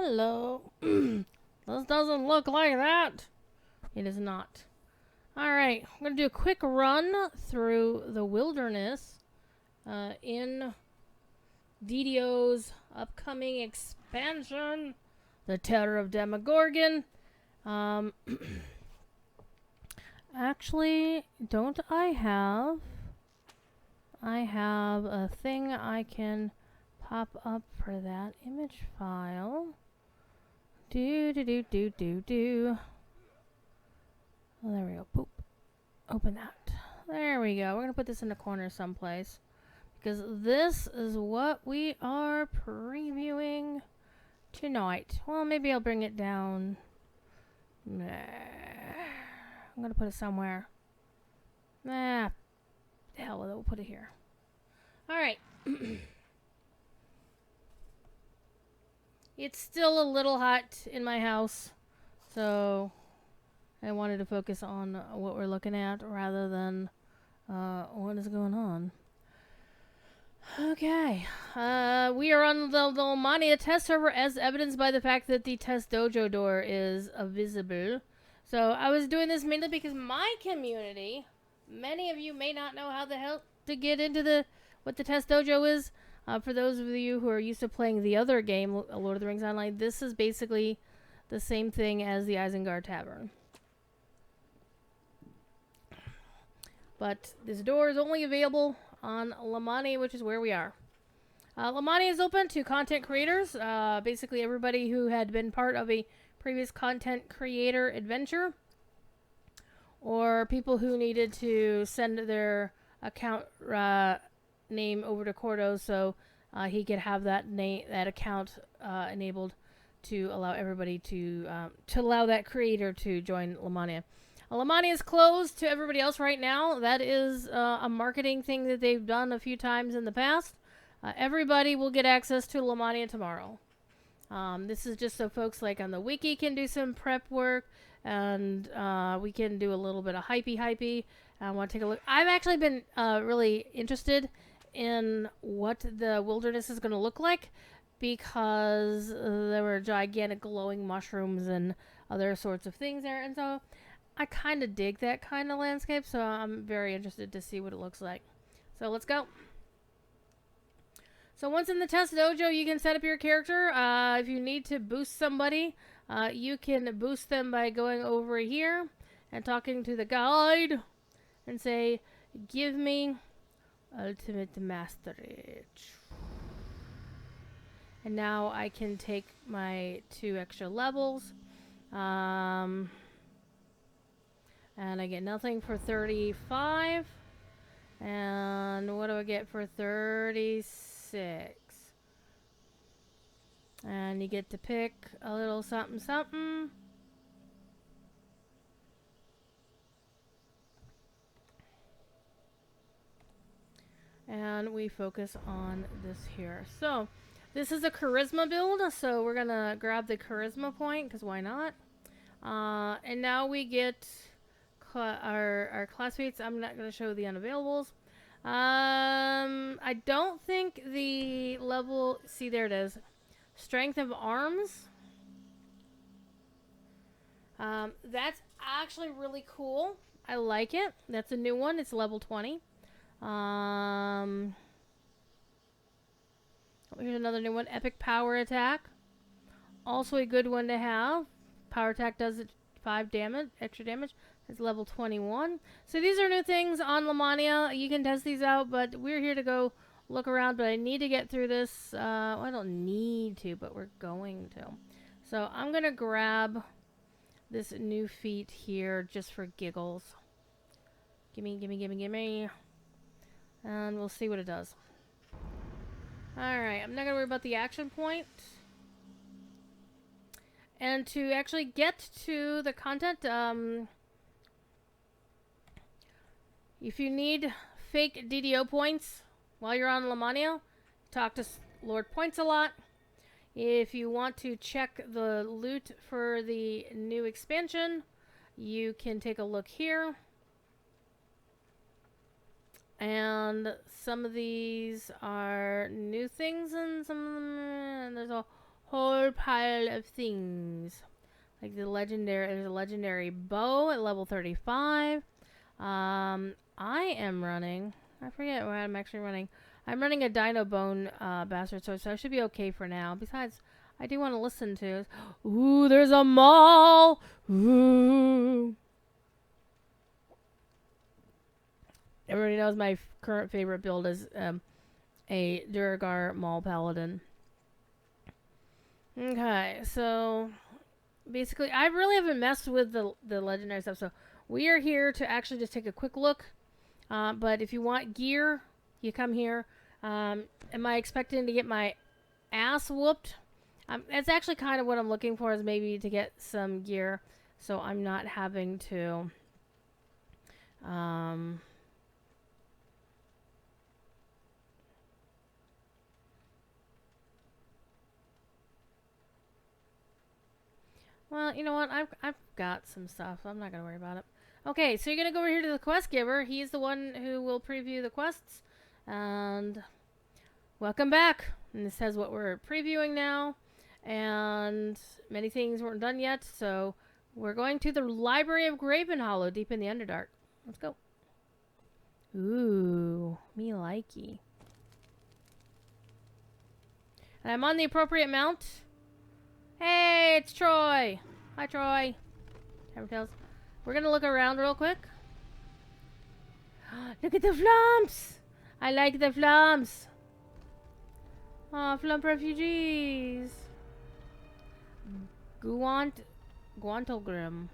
Hello. This doesn't look like that. It is not. Alright, I'm going to do a quick run through the wilderness in DDO's upcoming expansion, the Terror of Demogorgon. Actually, don't I have... I have a thing I can pop up for that image file. Oh, there we go. Boop. Open that. There we go. We're going to put this in the corner someplace, because this is what we are previewing tonight. Well, maybe I'll bring it down. Nah. I'm going to put it somewhere. Nah. The hell with it. We'll put it here. Alright. It's still a little hot in my house, so I wanted to focus on what we're looking at rather than what is going on. Okay. We are on the Lamannia test server, as evidenced by the fact that the test dojo door is visible. So I was doing this mainly because my community, many of you may not know how the hell to get into what the test dojo is. For those of you who are used to playing the other game, Lord of the Rings Online, this is basically the same thing as the Isengard Tavern. But this door is only available on Lamannia, which is where we are. Lamannia is open to content creators, basically everybody who had been part of a previous content creator adventure, or people who needed to send their account name over to Cordo so he could have that account enabled to allow everybody to allow that creator to join Lamannia. Lamannia is closed to everybody else right now. That is a marketing thing that they've done a few times in the past. Everybody will get access to Lamannia tomorrow. This is just so folks like on the wiki can do some prep work, and we can do a little bit of hypey. I want to take a look. I've actually been really interested in what the wilderness is going to look like, because there were gigantic glowing mushrooms and other sorts of things there, and so I kind of dig that kind of landscape, so I'm very interested to see what it looks like. So let's go. So once in the test dojo, you can set up your character. If you need to boost somebody, you can boost them by going over here and talking to the guide and say, give me ultimate mastery. And now I can take my 2 extra levels. And I get nothing for 35. And what do I get for 36? And you get to pick a little something. And we focus on this here. So, this is a charisma build, so we're going to grab the charisma point, because why not? And now we get our classmates. I'm not going to show the unavailables. I don't think the level... See, there it is. Strength of arms. That's actually really cool. I like it. That's a new one. It's level 20. Here's another new one. Epic power attack. Also a good one to have. Power attack does 5 damage, extra damage. It's level 21. So these are new things on Lamannia. You can test these out, but we're here to go look around. But I need to get through this. Well, I don't need to, but we're going to. So I'm going to grab this new feat here just for giggles. Gimme. And we'll see what it does. Alright, I'm not going to worry about the action point. And to actually get to the content, if you need fake DDO points while you're on Lamannia, talk to Lord Points a lot. If you want to check the loot for the new expansion, you can take a look here. And some of these are new things, and some of them, and there's a whole pile of things. Like there's a legendary bow at level 35. I am running, I forget what I'm actually running. I'm running a Dino Bone Bastard Sword, so I should be okay for now. Besides, I do want to listen to. Ooh, there's a mall! Ooh. Everybody knows my current favorite build is a Durgar Mall Paladin. Okay, so basically, I really haven't messed with the legendary stuff, so we are here to actually just take a quick look. But if you want gear, you come here. Am I expecting to get my ass whooped? It's actually kind of what I'm looking for, is maybe to get some gear, so I'm not having to. Well, you know what? I've got some stuff, so I'm not gonna worry about it. Okay, so you're gonna go over here to the quest giver. He's the one who will preview the quests. And welcome back. And this says what we're previewing now. And many things weren't done yet, so we're going to the Library of Gravenhollow, deep in the Underdark. Let's go. Ooh, me likey. And I'm on the appropriate mount. Hey, it's Troy. Hi, Troy. Tails. We're gonna look around real quick. Look at the flumps. I like the flumps. Oh, flump refugees. Guantogrim.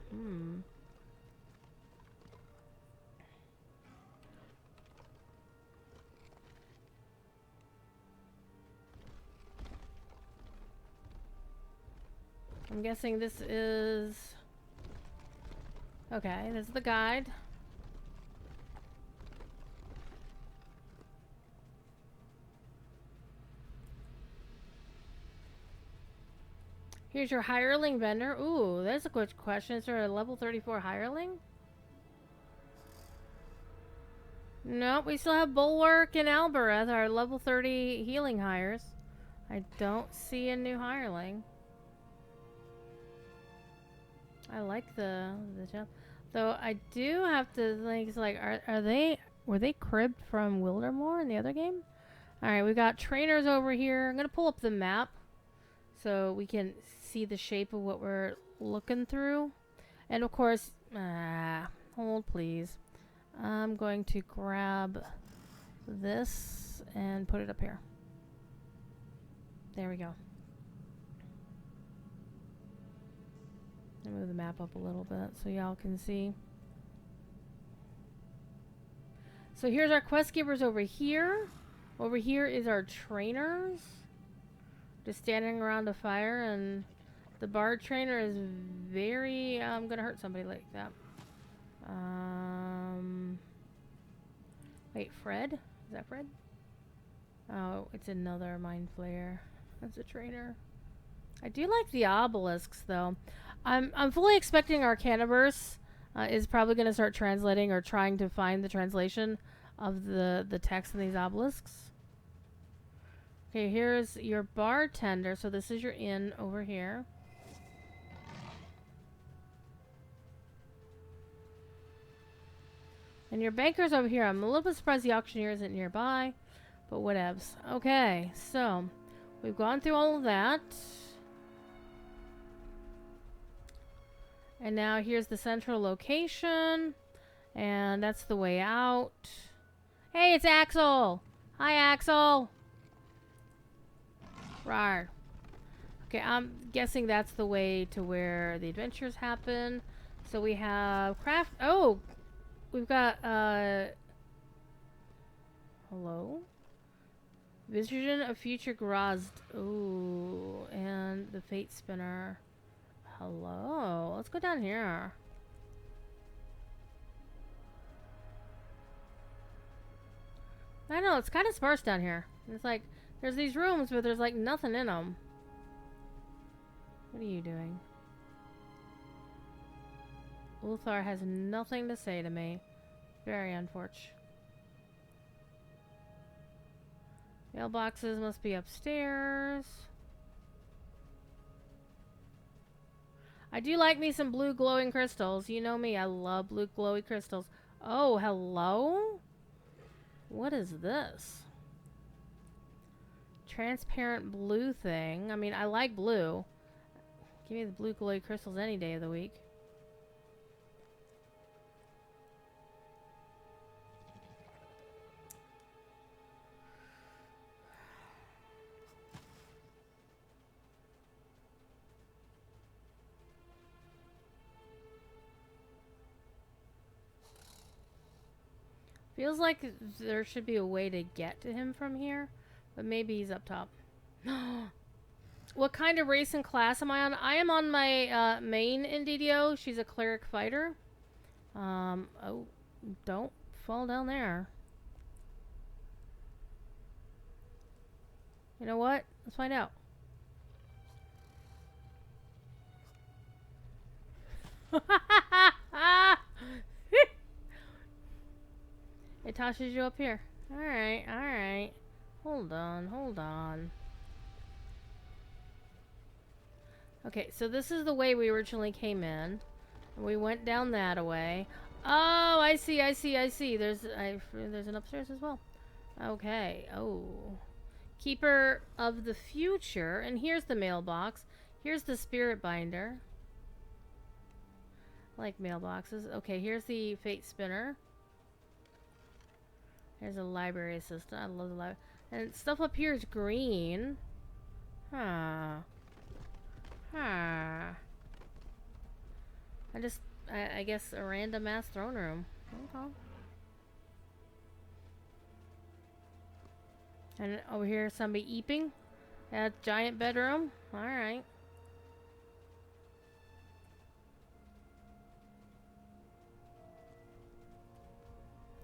I'm guessing this is... Okay, this is the guide. Here's your hireling vendor. Ooh, that's a good question. Is there a level 34 hireling? Nope, we still have Bulwark and Albereth, our level 30 healing hires. I don't see a new hireling. I like the jump. Though I do have to think, it's like, were they cribbed from Wildermore in the other game? Alright, we got trainers over here. I'm gonna pull up the map so we can see the shape of what we're looking through. And of course, hold please. I'm going to grab this and put it up here. There we go. I'll move the map up a little bit so y'all can see. So here's our quest givers over here. Over here is our trainers. Just standing around a fire, and the bard trainer is very gonna hurt somebody like that. Wait, Fred? Is that Fred? Oh, it's another mind flayer. That's a trainer. I do like the obelisks though. I'm fully expecting our Canaverse is probably gonna start translating or trying to find the translation of the text in these obelisks. Okay, here's your bartender. So this is your inn over here. And your banker's over here. I'm a little bit surprised the auctioneer isn't nearby, but whatevs. Okay, so we've gone through all of that. And now here's the central location. And that's the way out. Hey, it's Axel! Hi, Axel! Rawr. Okay, I'm guessing that's the way to where the adventures happen. So we have craft... Oh! We've got, hello? Vision of Future Grazd. Ooh, and the Fate Spinner. Hello. Let's go down here. I know, it's kind of sparse down here. It's like, there's these rooms, but there's like nothing in them. What are you doing? Ulthar has nothing to say to me. Very unfortunate. Mailboxes must be upstairs. I do like me some blue glowing crystals. You know me, I love blue glowy crystals. Oh, hello? What is this? Transparent blue thing. I mean, I like blue. Give me the blue glowy crystals any day of the week. Feels like there should be a way to get to him from here, but maybe he's up top. What kind of race and class am I on? I am on my main Indidio. She's a cleric fighter. Oh, don't fall down there. You know what? Let's find out. It tosses you up here. Alright, alright. Hold on, hold on. Okay, so this is the way we originally came in. We went down that way. Oh, I see, I see, I see. There's an upstairs as well. Okay, oh. Keeper of the Future. And here's the mailbox. Here's the spirit binder. I like mailboxes. Okay, here's the fate spinner. There's a library assistant. I love the library. And stuff up here is green. Huh. Huh. I guess a random ass throne room. Okay. And over here, somebody eeping. A giant bedroom. Alright.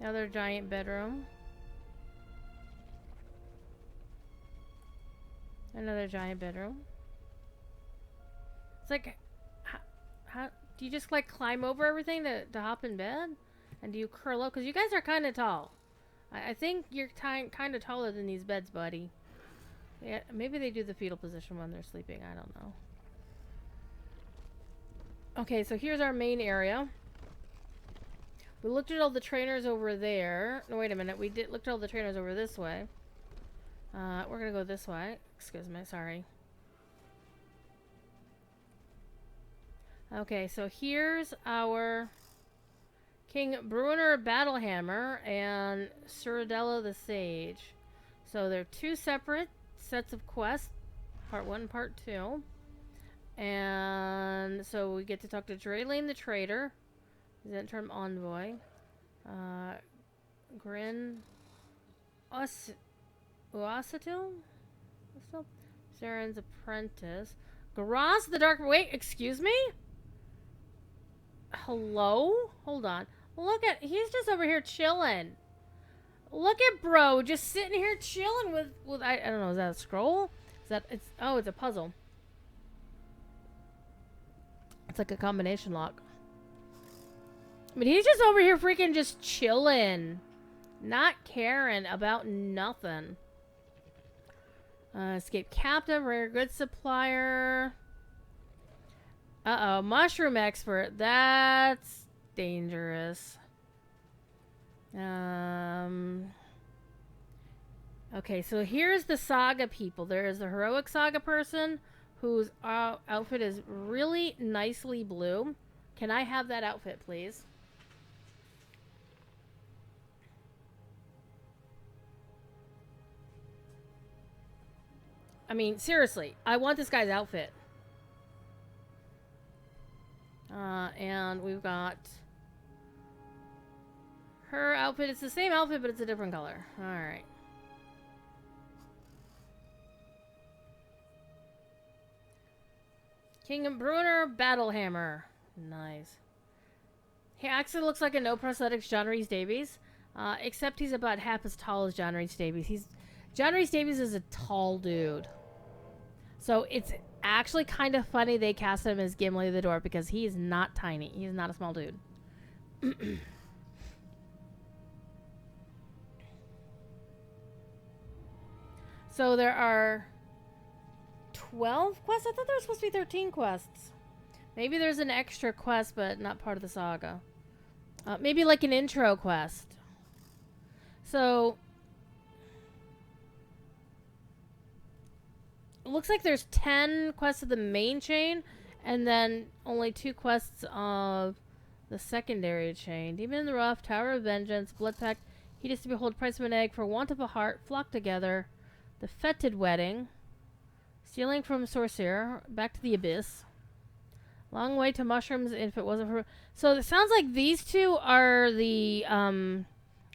Another giant bedroom. Another giant bedroom. It's like, how do you just like climb over everything to hop in bed? And do you curl up? Because you guys are kind of tall. I think you're kind of taller than these beds, buddy. Yeah, maybe they do the fetal position when they're sleeping. I don't know. Okay, so here's our main area. We looked at all the trainers over there. No, wait a minute. We looked at all the trainers over this way. We're gonna go this way. Excuse me, sorry. Okay, so here's our King Bruenor Battlehammer and Cyrodiila the Sage. So they're two separate sets of quests. Part 1 and Part 2. And so we get to talk to Drayleen the Trader. Zentrum Envoy. Grin Uasatil? Saren's Apprentice. Garaz the Dark... Wait, excuse me? Hello? Hold on. Look at... He's just over here chilling. Look at bro. Just sitting here chilling with I don't know. Is that a scroll? Is that... It's... Oh, it's a puzzle. It's like a combination lock. But he's just over here freaking just chilling. Not caring about nothing. Escape captive, rare goods supplier. Uh-oh, mushroom expert. That's dangerous. Okay, so here's the saga people. There is the heroic saga person whose outfit is really nicely blue. Can I have that outfit, please? I mean, seriously, I want this guy's outfit. And we've got her outfit. It's the same outfit, but it's a different color. Alright. King and Bruenor Battlehammer. Nice. He actually looks like a no prosthetics John Rhys-Davies. Except he's about half as tall as John Rhys-Davies. John Rhys-Davies is a tall dude. So it's actually kind of funny they cast him as Gimli the Dwarf because he is not tiny. He's not a small dude. So there are 12 quests? I thought there were supposed to be 13 quests. Maybe there's an extra quest, but not part of the saga. Maybe like an intro quest. So, it looks like there's 10 quests of the main chain, and then only 2 quests of the secondary chain. Demon in the Rough, Tower of Vengeance, Blood Pact, Heat is to Behold, Price of an Egg, For Want of a Heart, Flock Together, The Fetid Wedding, Stealing from Sorcerer, Back to the Abyss, Long Way to Mushrooms if it wasn't for... So it sounds like these 2 are the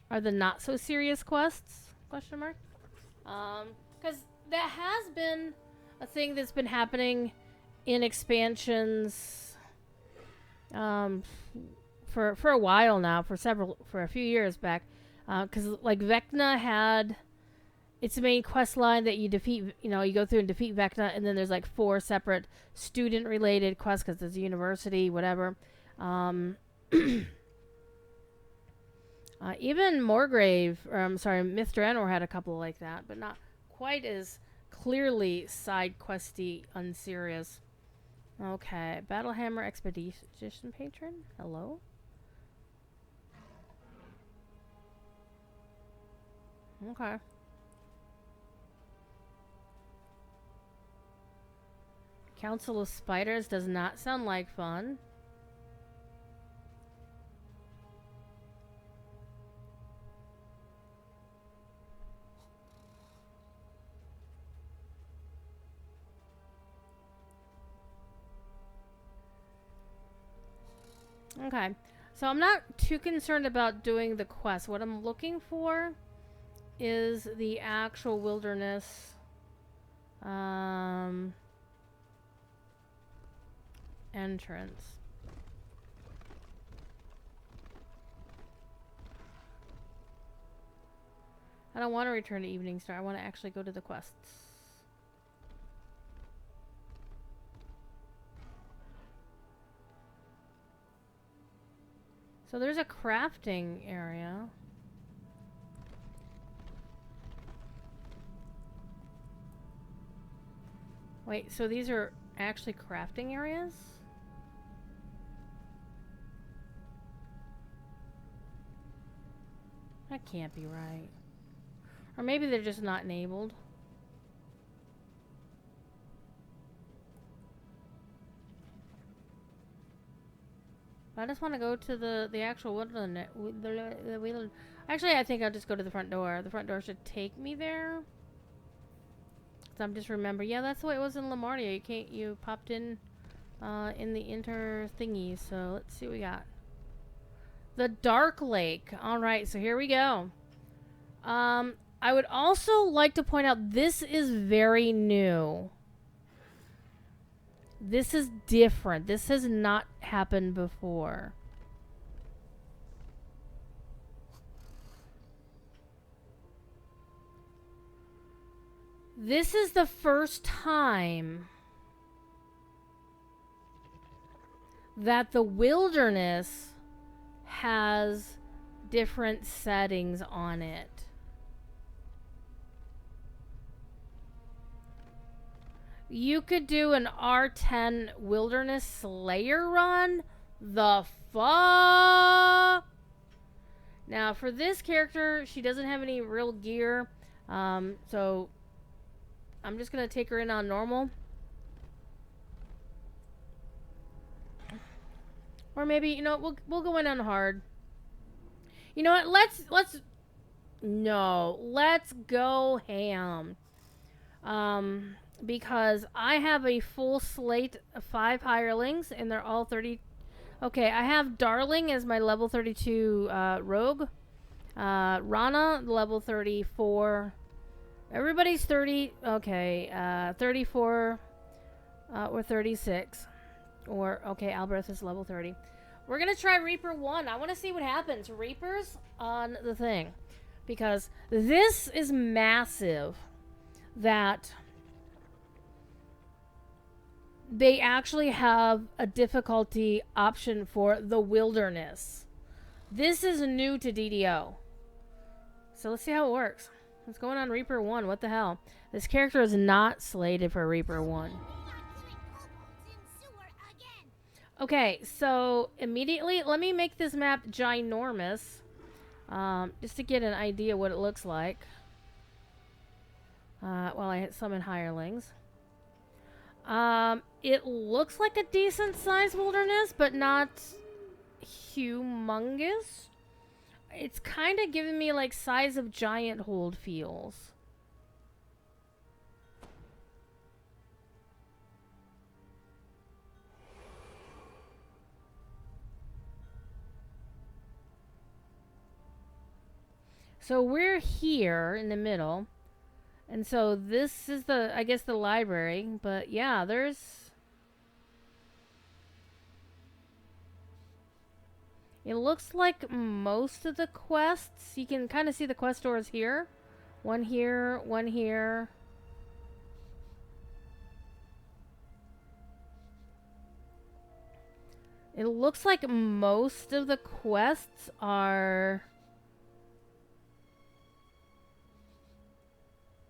not so serious quests, question mark. Because that has been a thing that's been happening in expansions for a while now, for a few years back. Because like Vecna had its main quest line that you defeat, you go through and defeat Vecna, and then there's like 4 separate student related quests because it's a university, whatever. Even Morgrave, Myth Draenor had a couple like that, but not quite as clearly side questy, unserious. Okay, Battlehammer Expedition Patron, hello? Okay. Council of Spiders does not sound like fun. Okay, so I'm not too concerned about doing the quest. What I'm looking for is the actual wilderness entrance. I don't want to return to Evening Star. I want to actually go to the quests. So there's a crafting area. Wait, so these are actually crafting areas? That can't be right. Or maybe they're just not enabled. I just want to go to the actual wilderness. Actually, I think I'll just go to the front door. The front door should take me there. So I'm just remember. Yeah, that's the way it was in Lamannia. You popped in the inter thingy. So let's see what we got. The Dark Lake. All right, so here we go. I would also like to point out this is very new. This is different. This has not happened before. This is the first time that the wilderness has different settings on it. You could do an R10 Wilderness Slayer run? The fuck? Now, for this character, she doesn't have any real gear. So, I'm just going to take her in on normal. Or maybe, you know, we'll go in on hard. You know what? Let's go ham. Because I have a full slate of 5 hirelings, and they're all 30. Okay, I have Darling as my level 32 rogue. Rana, level 34. Everybody's 30. Okay, 34 or 36. Or, okay, Alberth is level 30. We're going to try Reaper 1. I want to see what happens. Reapers on the thing. Because this is massive that they actually have a difficulty option for the wilderness. This is new to DDO. So let's see how it works. What's going on Reaper 1? What the hell? This character is not slated for Reaper 1. Okay, so immediately, let me make this map ginormous. Just to get an idea what it looks like. While I summon hirelings. It looks like a decent sized wilderness, but not humongous. It's kind of giving me like size of giant hold feels. So we're here in the middle. And so this is the, I guess, the library. But yeah, there's... It looks like most of the quests. You can kind of see the quest doors here. One here, one here. It looks like most of the quests are...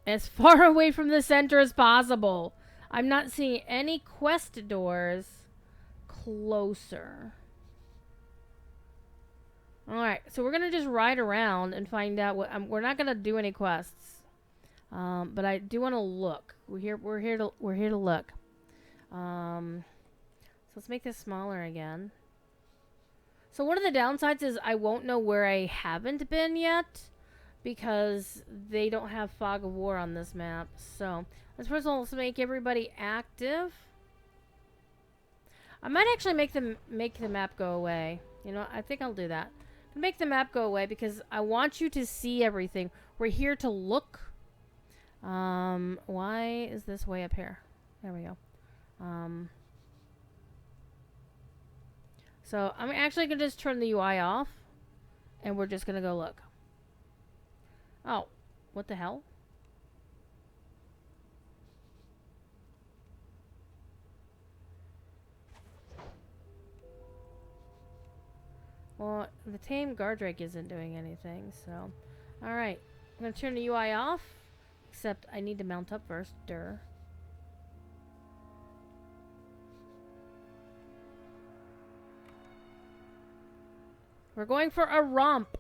as far away from the center as possible. I'm not seeing any quest doors closer. Alright, so we're going to just ride around and find out what... we're not going to do any quests. But I do want to look. We're here to look. So let's make this smaller again. So one of the downsides is I won't know where I haven't been yet, because they don't have Fog of War on this map. So let's first of all make everybody active. I might actually make the map go away. You know, I think I'll do that. Make the map go away because I want you to see everything. We're here to look. Why is this way up here? There we go. So I'm actually gonna just turn the UI off, and we're just gonna go look. Oh, what the hell? Well, the tame Gardrake isn't doing anything, so... Alright, I'm gonna turn the UI off, except I need to mount up first. Durr. We're going for a romp!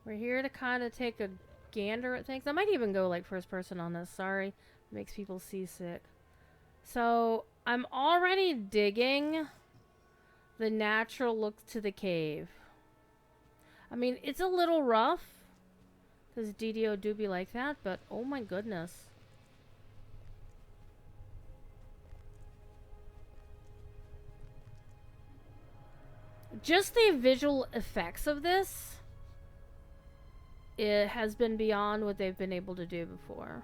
We're here to kind of take a gander at things. I might even go like first person on this. Sorry. It makes people seasick. So, I'm already digging the natural look to the cave. I mean, it's a little rough, because DDO do be like that, but oh my goodness. Just the visual effects of this, it has been beyond what they've been able to do before.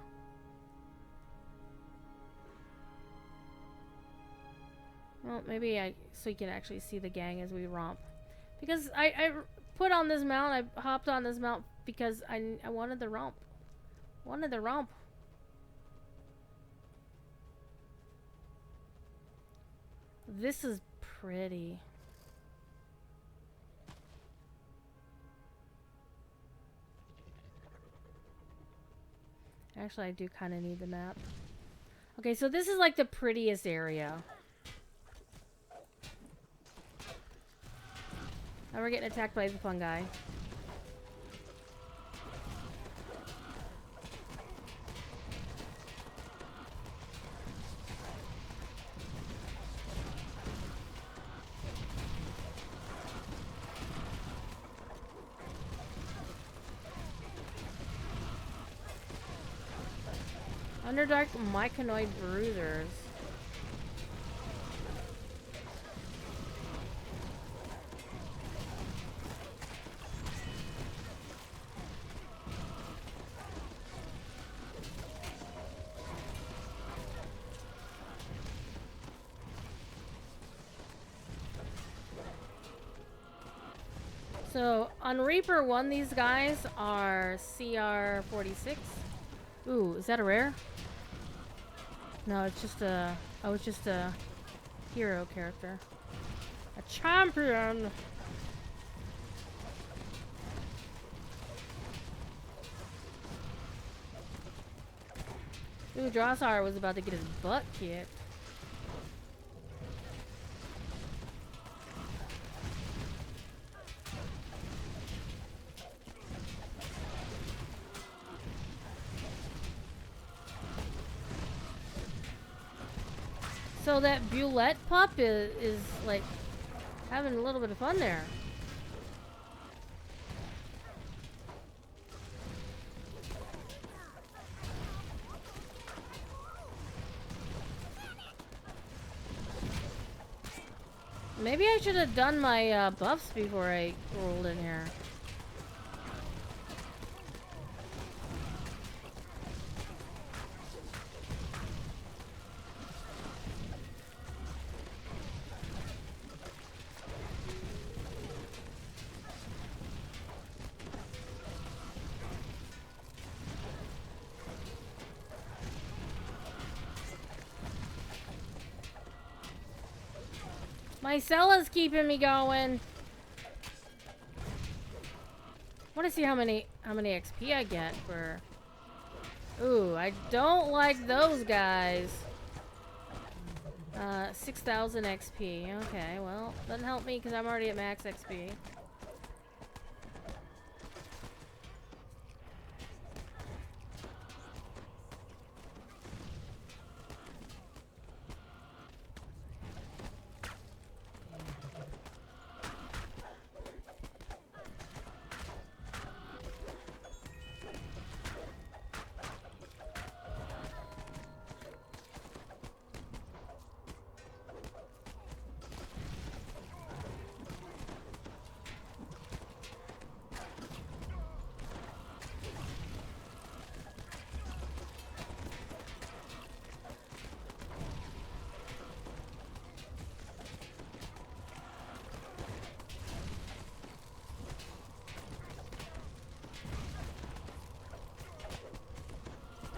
Well, maybe so you can actually see the gang as we romp. Because I put on this mount, I hopped on this mount because I wanted the romp. Wanted the romp. This is pretty. Actually, I do kind of need the map. Okay, so this is like the prettiest area. Now we're getting attacked by the fungi. Underdark myconoid bruisers. So, on Reaper 1, these guys are CR 46. Ooh, is that a rare? No, it's just a... Oh, it's just a hero character. A champion! Ooh, Drossar was about to get his butt kicked. So that Bulette pup is like having a little bit of fun there. Maybe I should have done my buffs before I rolled in here. My Cella's keeping me going. I want to see how many XP I get for. Ooh, I don't like those guys. 6,000 XP. Okay, well, doesn't help me because I'm already at max XP.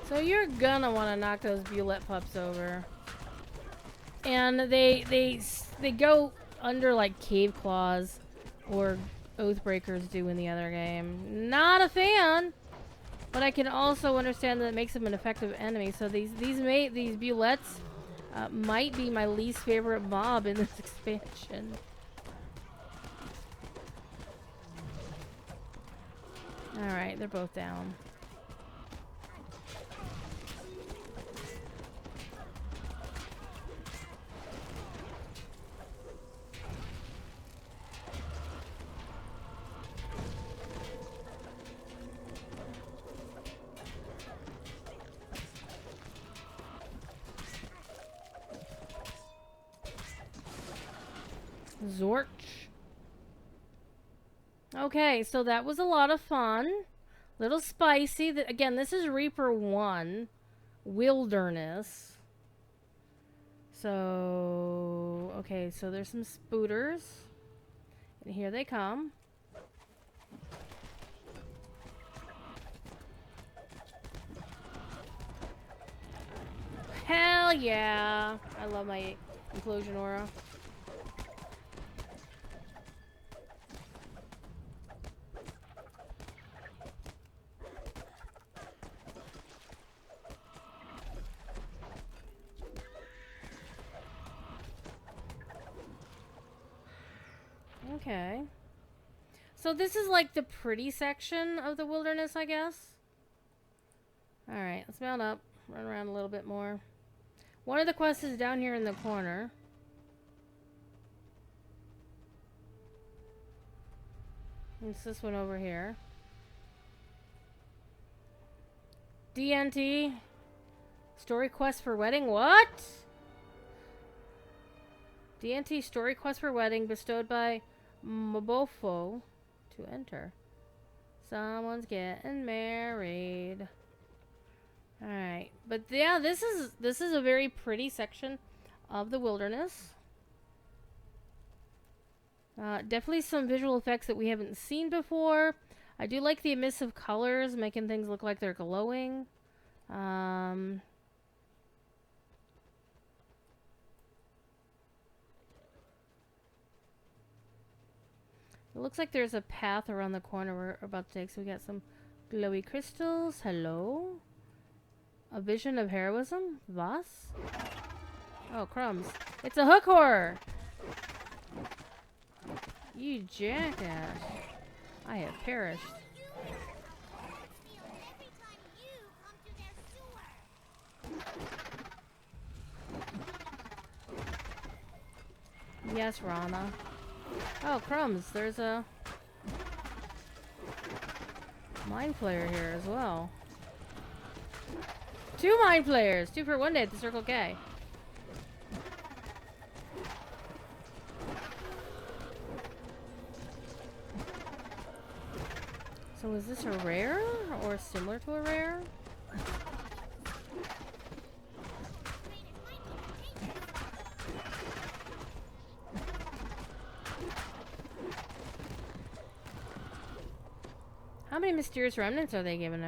So you're gonna want to knock those Bulette pups over. And they go under like cave claws or Oathbreakers do in the other game. Not a fan, but I can also understand that it makes them an effective enemy. So these Bulettes might be my least favorite mob in this expansion. All right, they're both down. Zorch. Okay, so that was a lot of fun. Little spicy. Again, this is Reaper 1. Wilderness. So, okay, so there's some spooters. And here they come. Hell yeah! I love my implosion aura. Okay. So this is like the pretty section of the wilderness, I guess. Alright, let's mount up. Run around a little bit more. One of the quests is down here in the corner. It's this one over here. DNT. Story quest for wedding. What? DNT story quest for wedding bestowed by Mobofo to enter. Someone's getting married. Alright. But yeah, this is a very pretty section of the wilderness. Definitely some visual effects that we haven't seen before. I do like the emissive colors, making things look like they're glowing. It looks like there's a path around the corner we're about to take, so we got some glowy crystals. Hello. A vision of heroism? Was? Oh, crumbs. It's a hook horror! You jackass. I have perished. Yes, Rana. Oh, crumbs. There's a mind flayer here as well. 2 mind flayers! 2 for 1 day at the Circle K. So is this a rare or similar to a rare? How many mysterious remnants are they giving?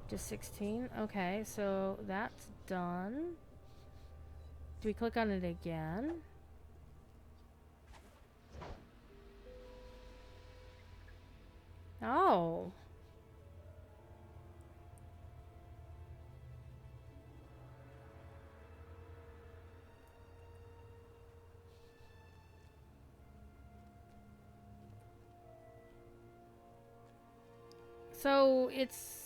Just 16? Okay, so that's done. Do we click on it again? Oh. So it's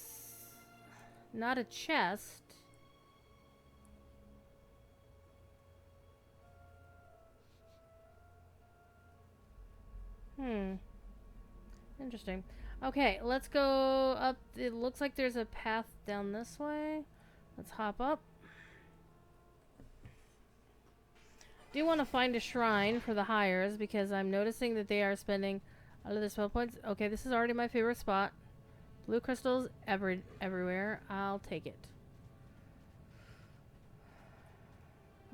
not a chest. Interesting. Okay, let's go up. It looks like there's a path down this way. Let's hop up. Do want to find a shrine for the hires because I'm noticing that they are spending a lot of their spell points. Okay, this is already my favorite spot. Blue crystals everywhere. I'll take it.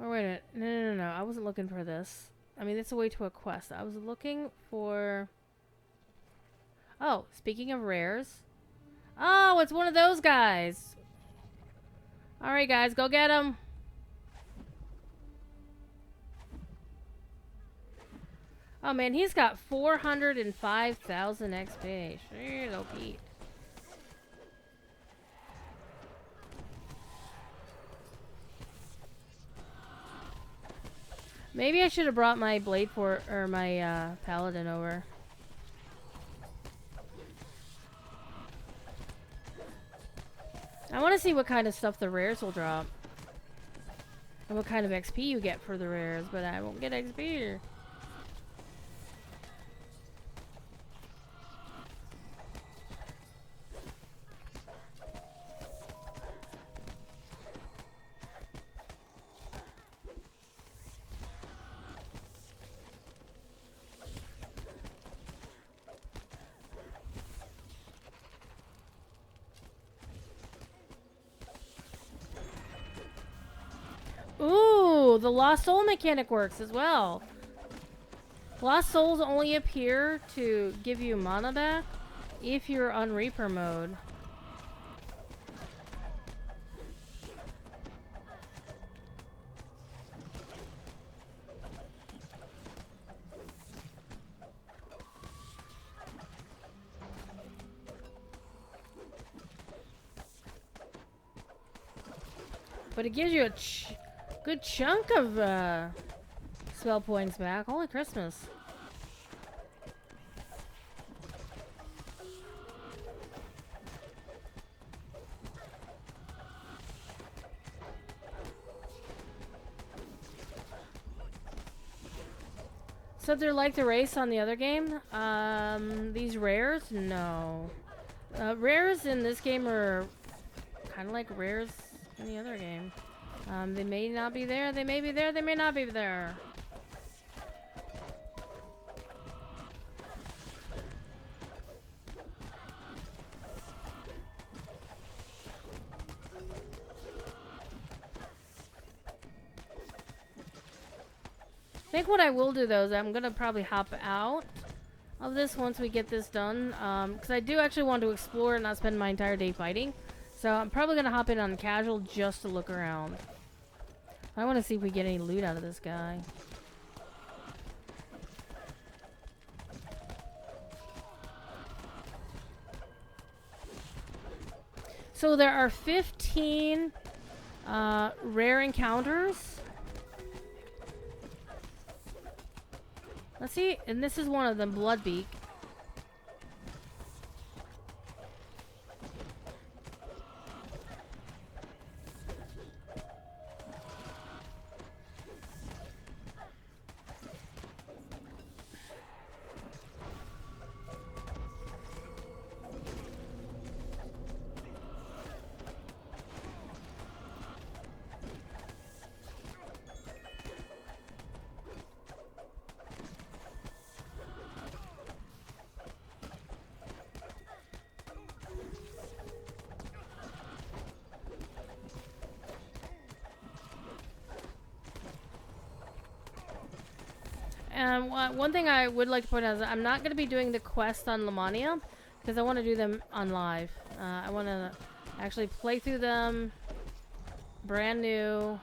Oh, wait a minute. No. I wasn't looking for this. I mean, it's a way to a quest. I was looking for... Oh, speaking of rares. Oh, it's one of those guys. Alright, guys. Go get him. Oh, man. He's got 405,000 XP. Jeez, oh, Pete. Maybe I should have brought my blade for or my paladin over. I want to see what kind of stuff the rares will drop. And what kind of XP you get for the rares, but I won't get XP. Ooh, the Lost Soul mechanic works as well. Lost Souls only appear to give you mana back if you're on Reaper mode. But it gives you a good chunk of spell points back. Holy Christmas. So they're like the race on the other game? These rares? No. Rares in this game are kind of like rares in the other game. They may not be there, they may be there, they may not be there. I think what I will do though is I'm gonna probably hop out of this once we get this done. Because I do actually want to explore and not spend my entire day fighting. So I'm probably gonna hop in on casual just to look around. I want to see if we get any loot out of this guy. So there are 15 rare encounters. Let's see, and this is one of them, Bloodbeak. And one thing I would like to point out is I'm not going to be doing the quest on Lamannia because I want to do them on live. I want to actually play through them brand new.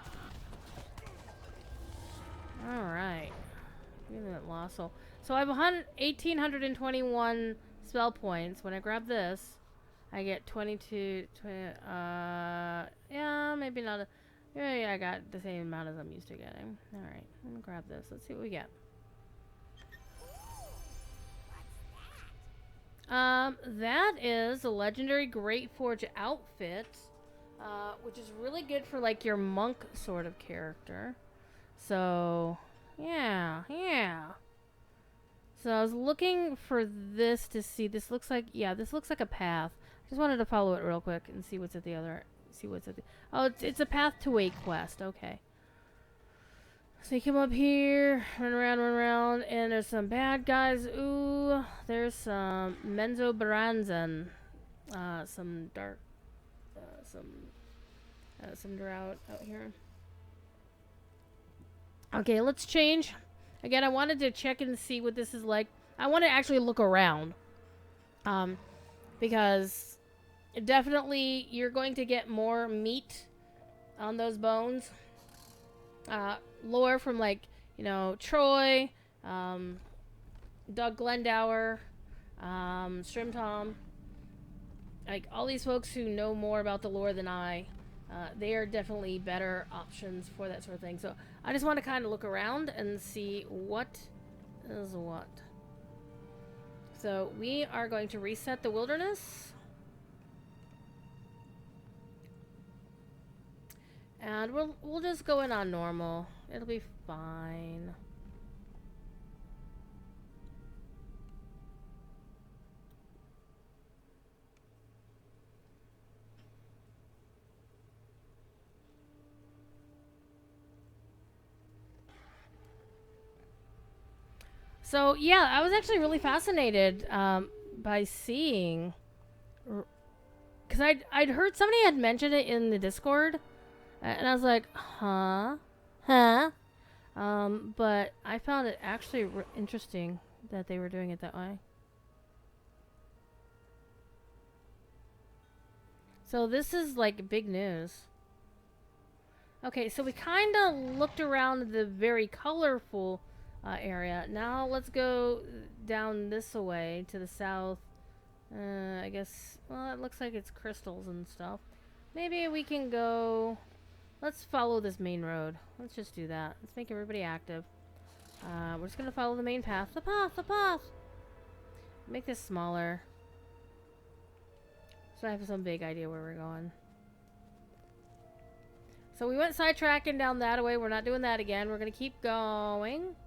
Alright. Give me that lost soul. So I have 1,821 spell points. When I grab this, I get 22. Yeah, maybe not. Yeah, I got the same amount as I'm used to getting. Alright, let me grab this. Let's see what we get. That is a legendary Great Forge outfit, which is really good for like your monk sort of character. So, yeah. So I was looking for this to see. This looks like, yeah, this looks like a path. Just wanted to follow it real quick and see what's at the other. See what's at the. Oh, it's a path to a quest. Okay. So you come up here, run around, and there's some bad guys. Ooh, there's some Menzoberranzan, some dark, some drought out here. Okay, let's change. Again, I wanted to check and see what this is like. I want to actually look around, because definitely you're going to get more meat on those bones. Lore from, like, you know, Troy, Doug Glendower, Strimtom, like all these folks who know more about the lore than I, they are definitely better options for that sort of thing. So I just want to kind of look around and see what is what. So we are going to reset the wilderness. And we'll just go in on normal. It'll be fine. So yeah, I was actually really fascinated by seeing, because I'd heard somebody had mentioned it in the Discord. And I was like, huh? But I found it actually interesting that they were doing it that way. So this is like big news. Okay, so we kind of looked around the very colorful area. Now let's go down this way to the south. I guess, well, it looks like it's crystals and stuff. Maybe we can go... Let's follow this main road. Let's just do that. Let's make everybody active. We're just going to follow the main path. The path! Make this smaller, so I have some big idea where we're going. So we went sidetracking down that way. We're not doing that again. We're going to keep going.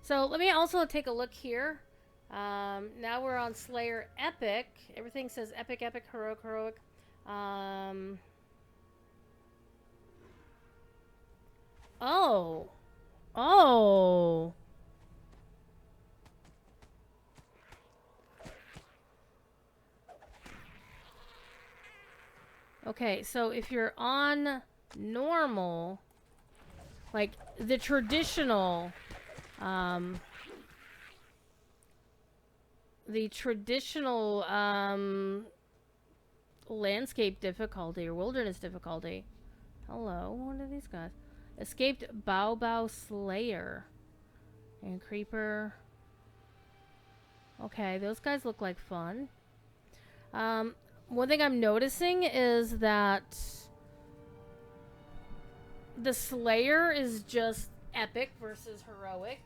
So let me also take a look here. Now we're on Slayer Epic. Everything says epic, heroic. Oh. Okay, so if you're on normal, like the traditional, landscape difficulty or wilderness difficulty. Hello, what are these guys? Escaped Bao Slayer and Creeper. Okay, those guys look like fun. one thing I'm noticing is that the Slayer is just epic versus heroic.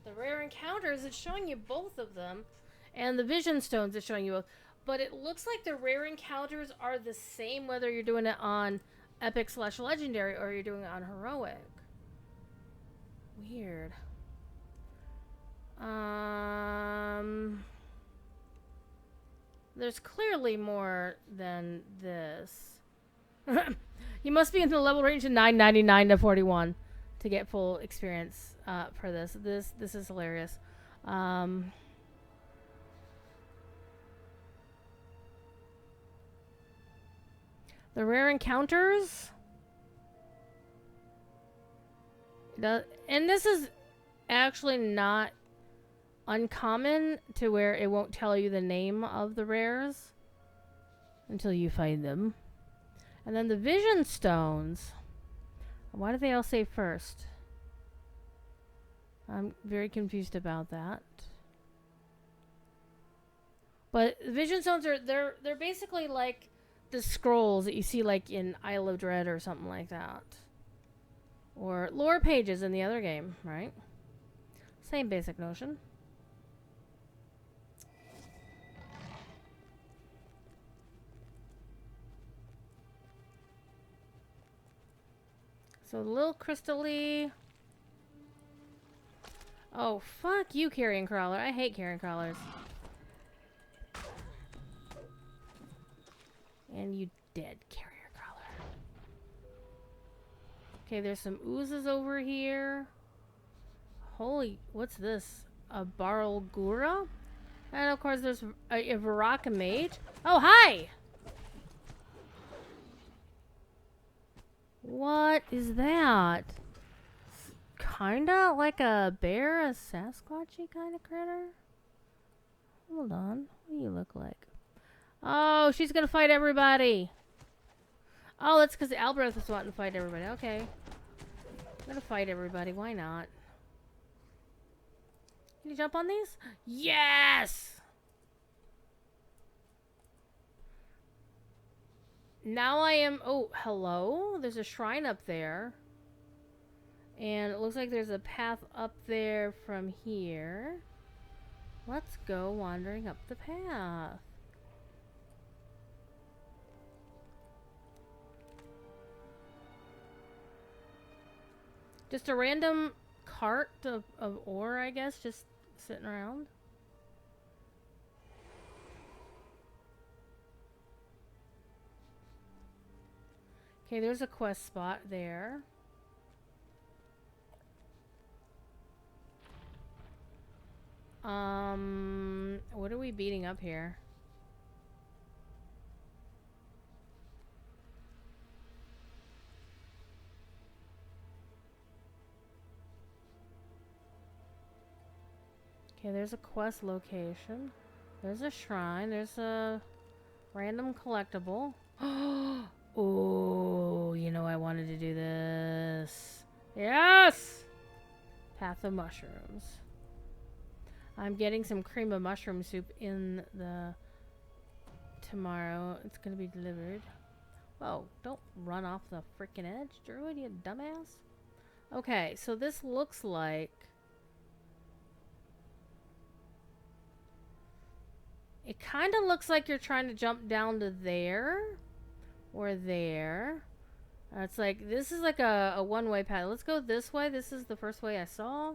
The rare encounters, it's showing you both of them. And the vision stones is showing you both. But it looks like the rare encounters are the same whether you're doing it on epic / legendary or you're doing it on heroic. Weird. There's clearly more than this. You must be in the level range of 999 to 41 to get full experience for this. This is hilarious. The rare encounters. And this is actually not uncommon to where it won't tell you the name of the rares until you find them. And then the vision stones. Why do they all say first? I'm very confused about that. But vision stones are they're basically like the scrolls that you see like in Isle of Dread or something like that. Or lore pages in the other game, right? Same basic notion. So little crystally. Oh, fuck you, carrion crawler. I hate carrion crawlers. And you dead, carrier crawler. Okay, there's some oozes over here. Holy, what's this? A Barlgura? And of course there's a Varaka mage. Oh, hi! What is that? Kinda like a bear, a Sasquatchy kind of critter? Hold on. What do you look like? Oh, she's gonna fight everybody. Oh, that's because Albrecht was wanting to fight everybody. Okay. I'm gonna fight everybody. Why not? Can you jump on these? Yes! Now I am... Oh, hello? There's a shrine up there. And it looks like there's a path up there from here. Let's go wandering up the path. Just a random cart of ore, I guess, just sitting around. Okay, there's a quest spot there. What are we beating up here? Okay, there's a quest location. There's a shrine. There's a random collectible. Oh, you know I wanted to do this. Yes! Path of mushrooms. I'm getting some cream of mushroom soup in the... tomorrow. It's gonna be delivered. Whoa, don't run off the freaking edge, Druid, you dumbass. Okay, so this looks like... It kind of looks like you're trying to jump down to there. Or there. It's like, this is like a one-way path. Let's go this way. This is the first way I saw.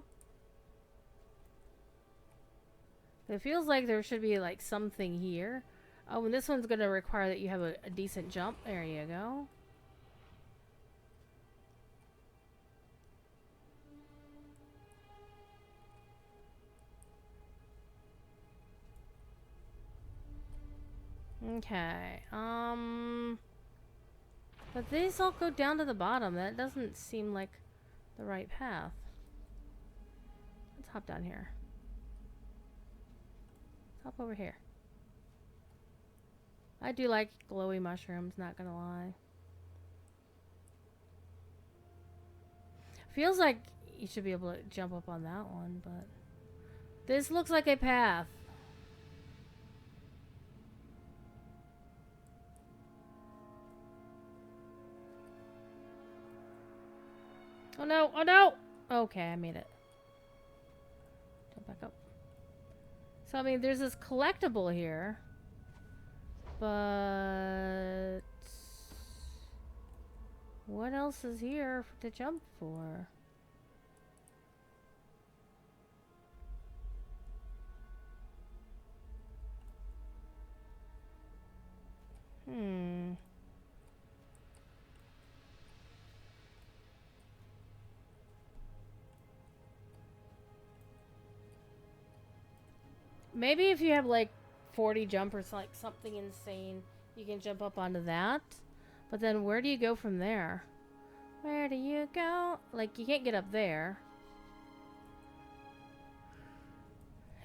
It feels like there should be like something here. Oh, and this one's going to require that you have a decent jump. There you go. Okay. But these all go down to the bottom. That doesn't seem like the right path. Let's hop down here. Let's hop over here. I do like glowy mushrooms, not gonna lie. Feels like you should be able to jump up on that one, but... This looks like a path. Oh no, oh no! Okay, I made it. Jump back up. So, I mean, there's this collectible here. But... what else is here to jump for? Maybe if you have like 40 jumpers, like something insane, you can jump up onto that. But then where do you go from there? Where do you go? Like, you can't get up there.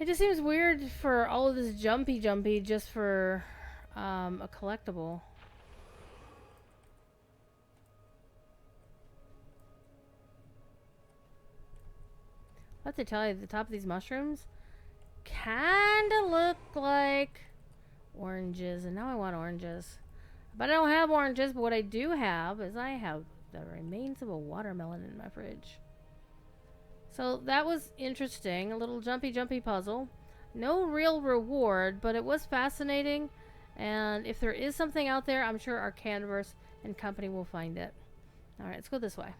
It just seems weird for all of this jumpy just for a collectible. I have to tell you, the top of these mushrooms kinda look like oranges, and now I want oranges. But I don't have oranges, but what I do have is I have the remains of a watermelon in my fridge. So that was interesting. A little jumpy puzzle. No real reward, but it was fascinating. And if there is something out there, I'm sure our Canverse and company will find it. Alright, let's go this way.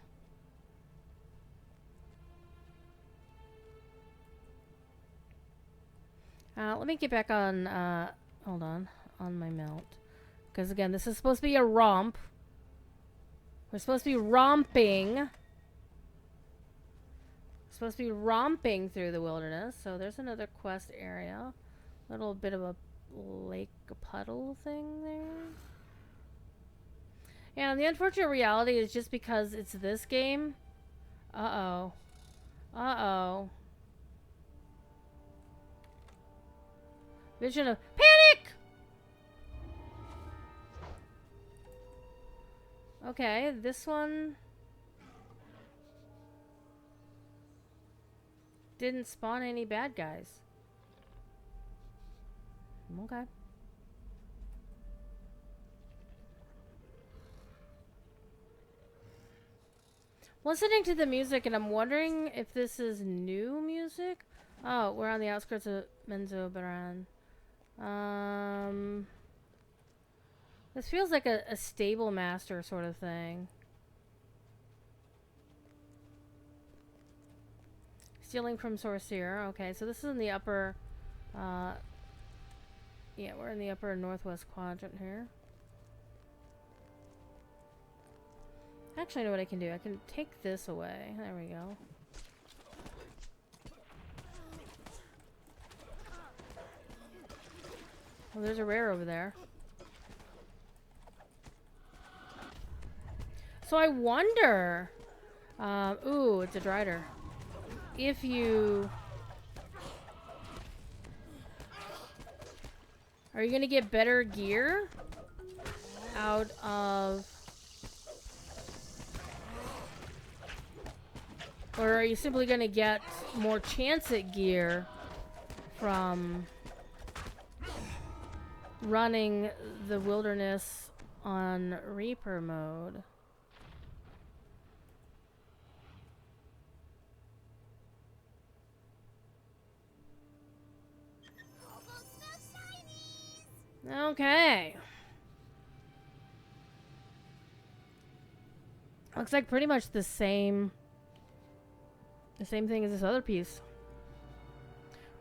Let me get back on, hold on my mount. Because again, this is supposed to be a romp. We're supposed to be romping. We're supposed to be romping through the wilderness. So there's another quest area. A little bit of a lake puddle thing there. Yeah, and the unfortunate reality is just because it's this game. Uh-oh. Uh-oh. Vision of panic! Okay, this one didn't spawn any bad guys. Okay. Listening to the music, and I'm wondering if this is new music. Oh, we're on the outskirts of Menzoberran. This feels like a stable master sort of thing. Stealing from Sorcerer. Okay, so this is in the upper, yeah, we're in the upper northwest quadrant here. Actually, I know what I can do. I can take this away. There we go. Oh, there's a rare over there. So I wonder... ooh, it's a Drider. If you... are you going to get better gear out of... or are you simply going to get more chance at gear from running the wilderness on Reaper mode? Okay. Looks like pretty much the same thing as this other piece.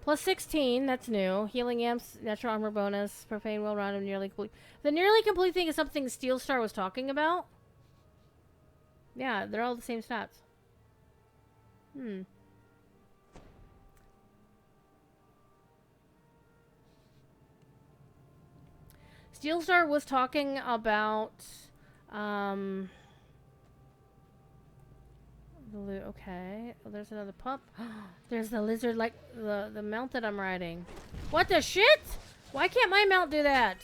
Plus 16, that's new. Healing amps, natural armor bonus, profane well rounded, nearly complete. The nearly complete thing is something Steel Star was talking about. Yeah, they're all the same stats. Steel Star was talking about okay. Oh, there's another pup. There's the lizard, like the mount that I'm riding. What the shit? Why can't my mount do that?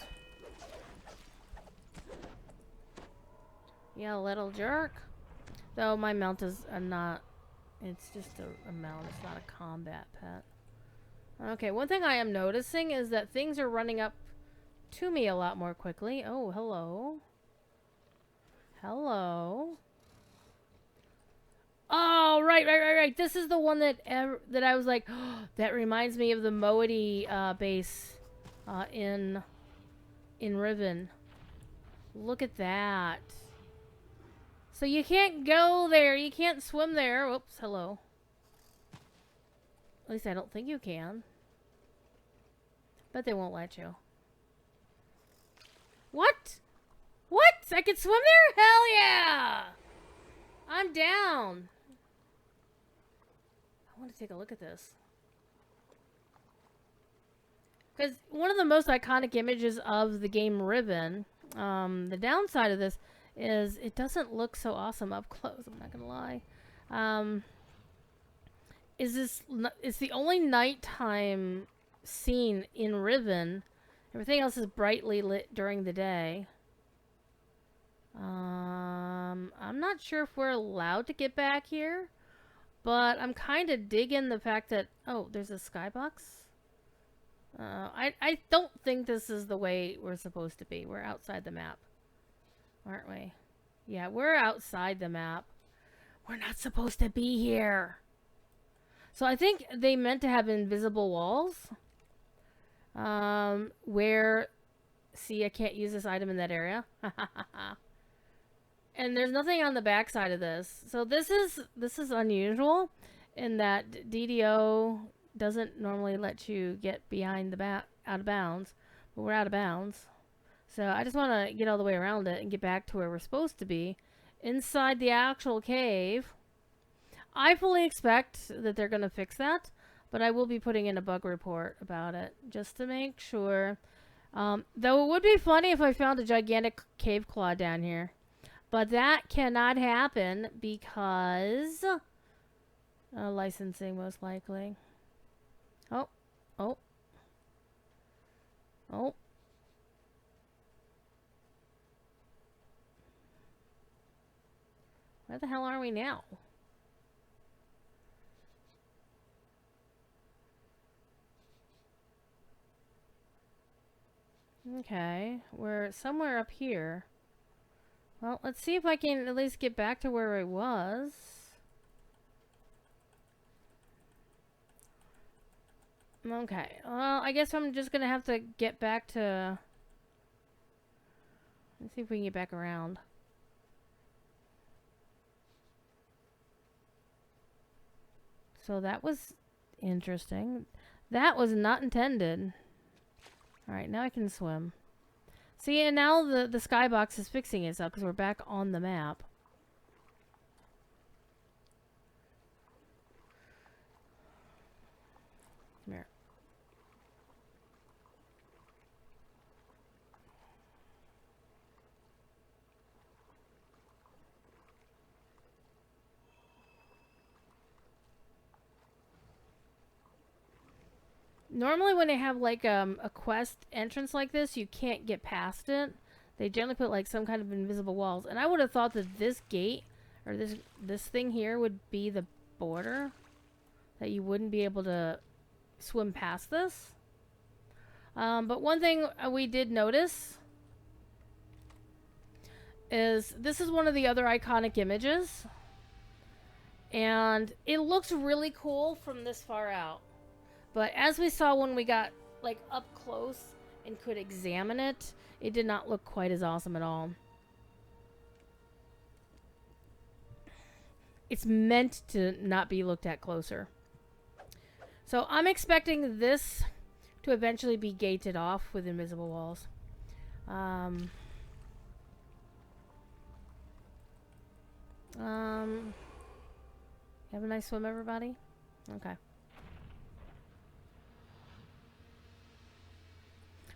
Yeah, little jerk. Though my mount is not. It's just a mount. It's not a combat pet. Okay, one thing I am noticing is that things are running up to me a lot more quickly. Oh, hello. Hello. Oh, right. This is the one that that I was like, oh, that reminds me of the Moedy base in Riven. Look at that. So you can't go there. You can't swim there. Oops, hello. At least I don't think you can. But they won't let you. What? What? I can swim there? Hell yeah! I'm down. I want to take a look at this. Because one of the most iconic images of the game Riven, the downside of this is it doesn't look so awesome up close, I'm not going to lie. It's the only nighttime scene in Riven. Everything else is brightly lit during the day. I'm not sure if we're allowed to get back here, but I'm kind of digging the fact that, oh, there's a skybox. I don't think this is the way we're supposed to be. We're outside the map, aren't we? Yeah, we're outside the map. We're not supposed to be here. So I think they meant to have invisible walls. Where... See, I can't use this item in that area. And there's nothing on the back side of this. So this is unusual in that DDO doesn't normally let you get behind the out of bounds. But we're out of bounds. So I just want to get all the way around it and get back to where we're supposed to be. Inside the actual cave. I fully expect that they're going to fix that. But I will be putting in a bug report about it. Just to make sure. Though it would be funny if I found a gigantic cave claw down here. But that cannot happen because... licensing, most likely. Oh. Oh. Oh. Where the hell are we now? Okay, we're somewhere up here. Well, let's see if I can at least get back to where I was. Okay, well, I guess I'm just gonna have to get back to... Let's see if we can get back around. So that was interesting. That was not intended. Alright, now I can swim. See, and now the skybox is fixing itself because we're back on the map. Come here. Normally when they have like a quest entrance like this, you can't get past it. They generally put like some kind of invisible walls. And I would have thought that this gate, or this thing here would be the border. That you wouldn't be able to swim past this. But one thing we did notice is this is one of the other iconic images. And it looks really cool from this far out. But as we saw when we got like up close and could examine it, it did not look quite as awesome at all. It's meant to not be looked at closer. So I'm expecting this to eventually be gated off with invisible walls. Have a nice swim, everybody. Okay.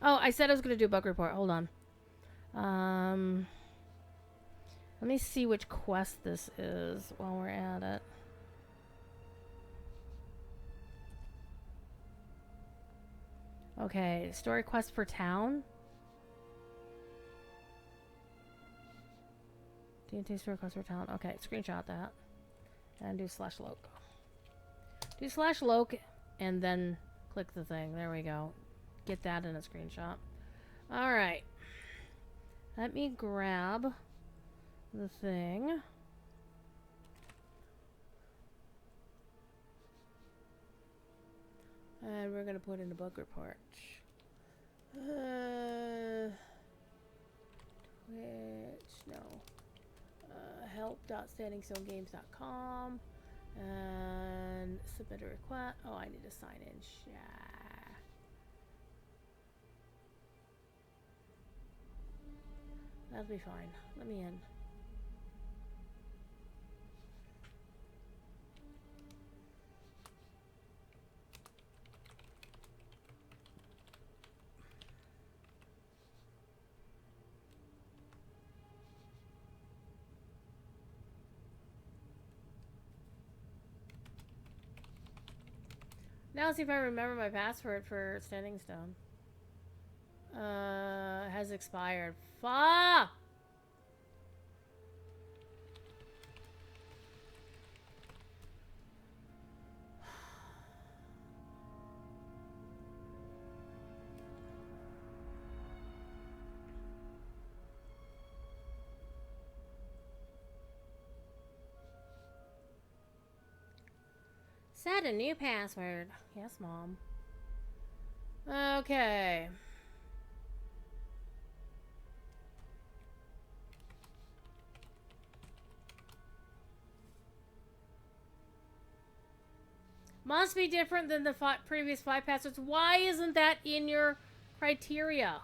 Oh, I said I was going to do a bug report. Hold on. Let me see which quest this is while we're at it. Okay, story quest for town. D&T story quest for town. Okay, screenshot that. And do /loc. Do /loc and then click the thing. There we go. Get that in a screenshot. Alright. Let me grab the thing. And we're gonna put in a bug report. Twitch, no. Help.standingstonegames.com and submit a request. Oh, I need to sign in. That'll be fine. Let me in. Now let's see if I remember my password for Standing Stone. Has expired. Fuck! Set a new password. Yes, Mom. Okay. Must be different than the previous 5 passwords. Why isn't that in your criteria?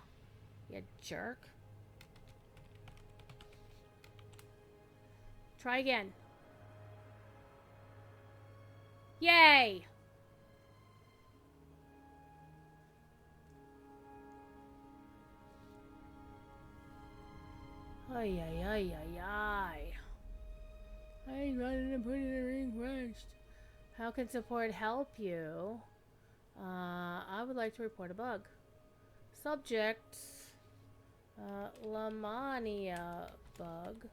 You jerk. Try again. Yay! Ay, ay, ay, ay, ay. I wanted to put in a request. How can support help you? I would like to report a bug. Subject, Lamannia bug.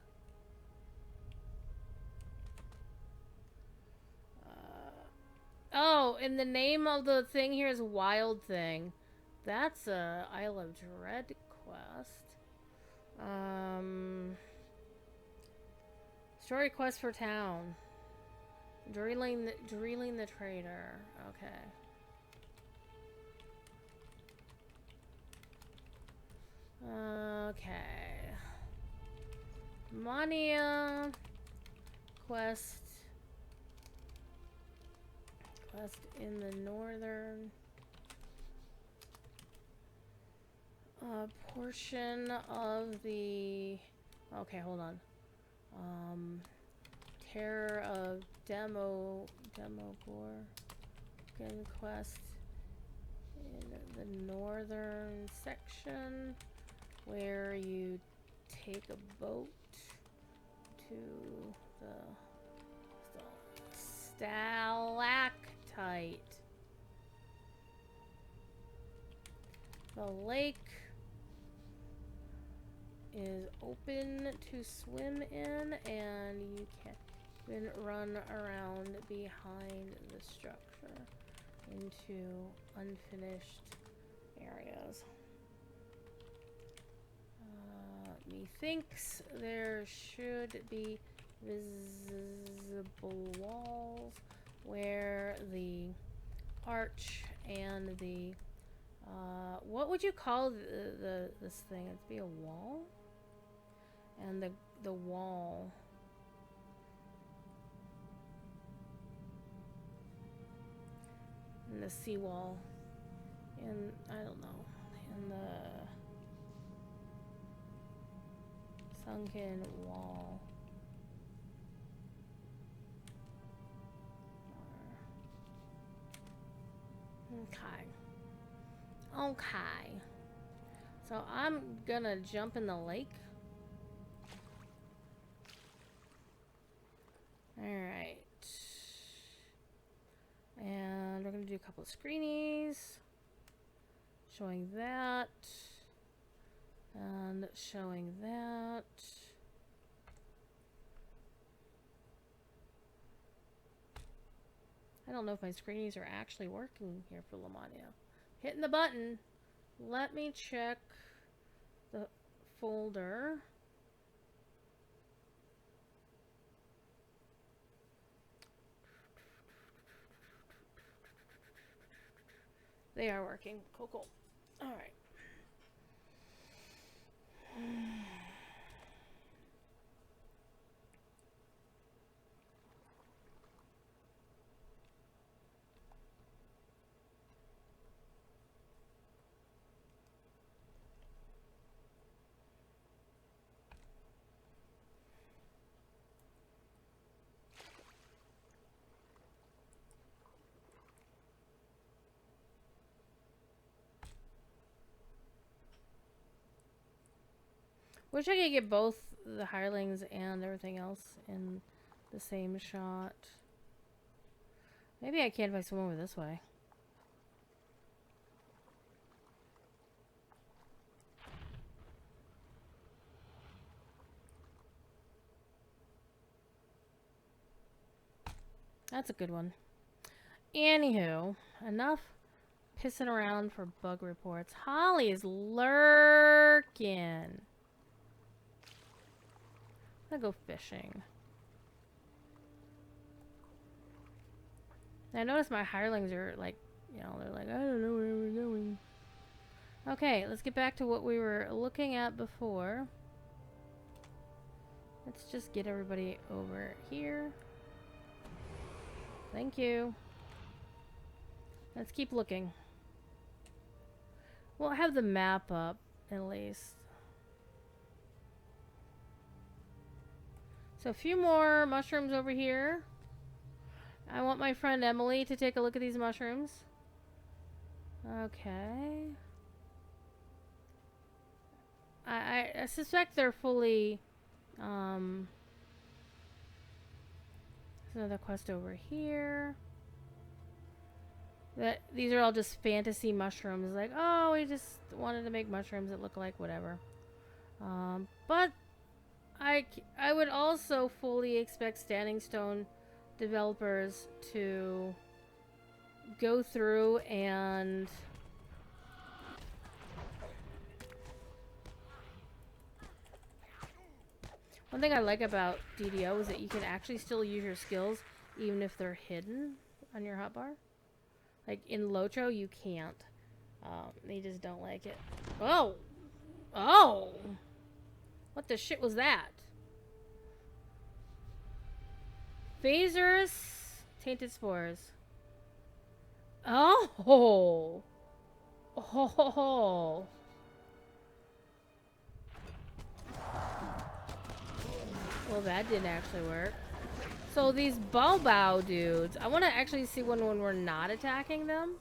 Oh, and the name of the thing here is Wild Thing. That's a Isle of Dread quest. Story quest for town. Drilling the trader. Okay. Okay. Lamannia quest in the northern portion of the. Okay, hold on. Terror of Demogorgon quest in the northern section, where you take a boat to the stalactite. The lake is open to swim in, and you can run around behind the structure into unfinished areas. Methinks there should be visible walls where the arch and the what would you call this thing? It'd be a wall, and the wall. And the seawall, and I don't know, and the sunken wall. Okay. So I'm gonna jump in the lake. Alright. And we're gonna do a couple of screenies. Showing that. And showing that. I don't know if my screenies are actually working here for Lamannia. Hitting the button. Let me check the folder. They are working. Cool, cool. All right. Wish I could get both the hirelings and everything else in the same shot. Maybe I can if I swim over this way. That's a good one. Anywho, enough pissing around for bug reports. Holly is lurking. I'm gonna go fishing. I noticed my hirelings are like, you know, they're like, I don't know where we're going. Okay, let's get back to what we were looking at before. Let's just get everybody over here. Thank you. Let's keep looking. We'll have the map up, at least. So a few more mushrooms over here. I want my friend Emily to take a look at these mushrooms. Okay. I suspect they're fully... There's another quest over here. These are all just fantasy mushrooms. Like, oh, we just wanted to make mushrooms that look like whatever. But I would also fully expect Standing Stone developers to go through and one thing I like about DDO is that you can actually still use your skills even if they're hidden on your hotbar. Like in Lotro, you can't. They just don't like it. Oh! Oh! What the shit was that? Phasers, tainted spores. Oh! Oh! Well, that didn't actually work. So these bow dudes, I want to actually see when we're not attacking them.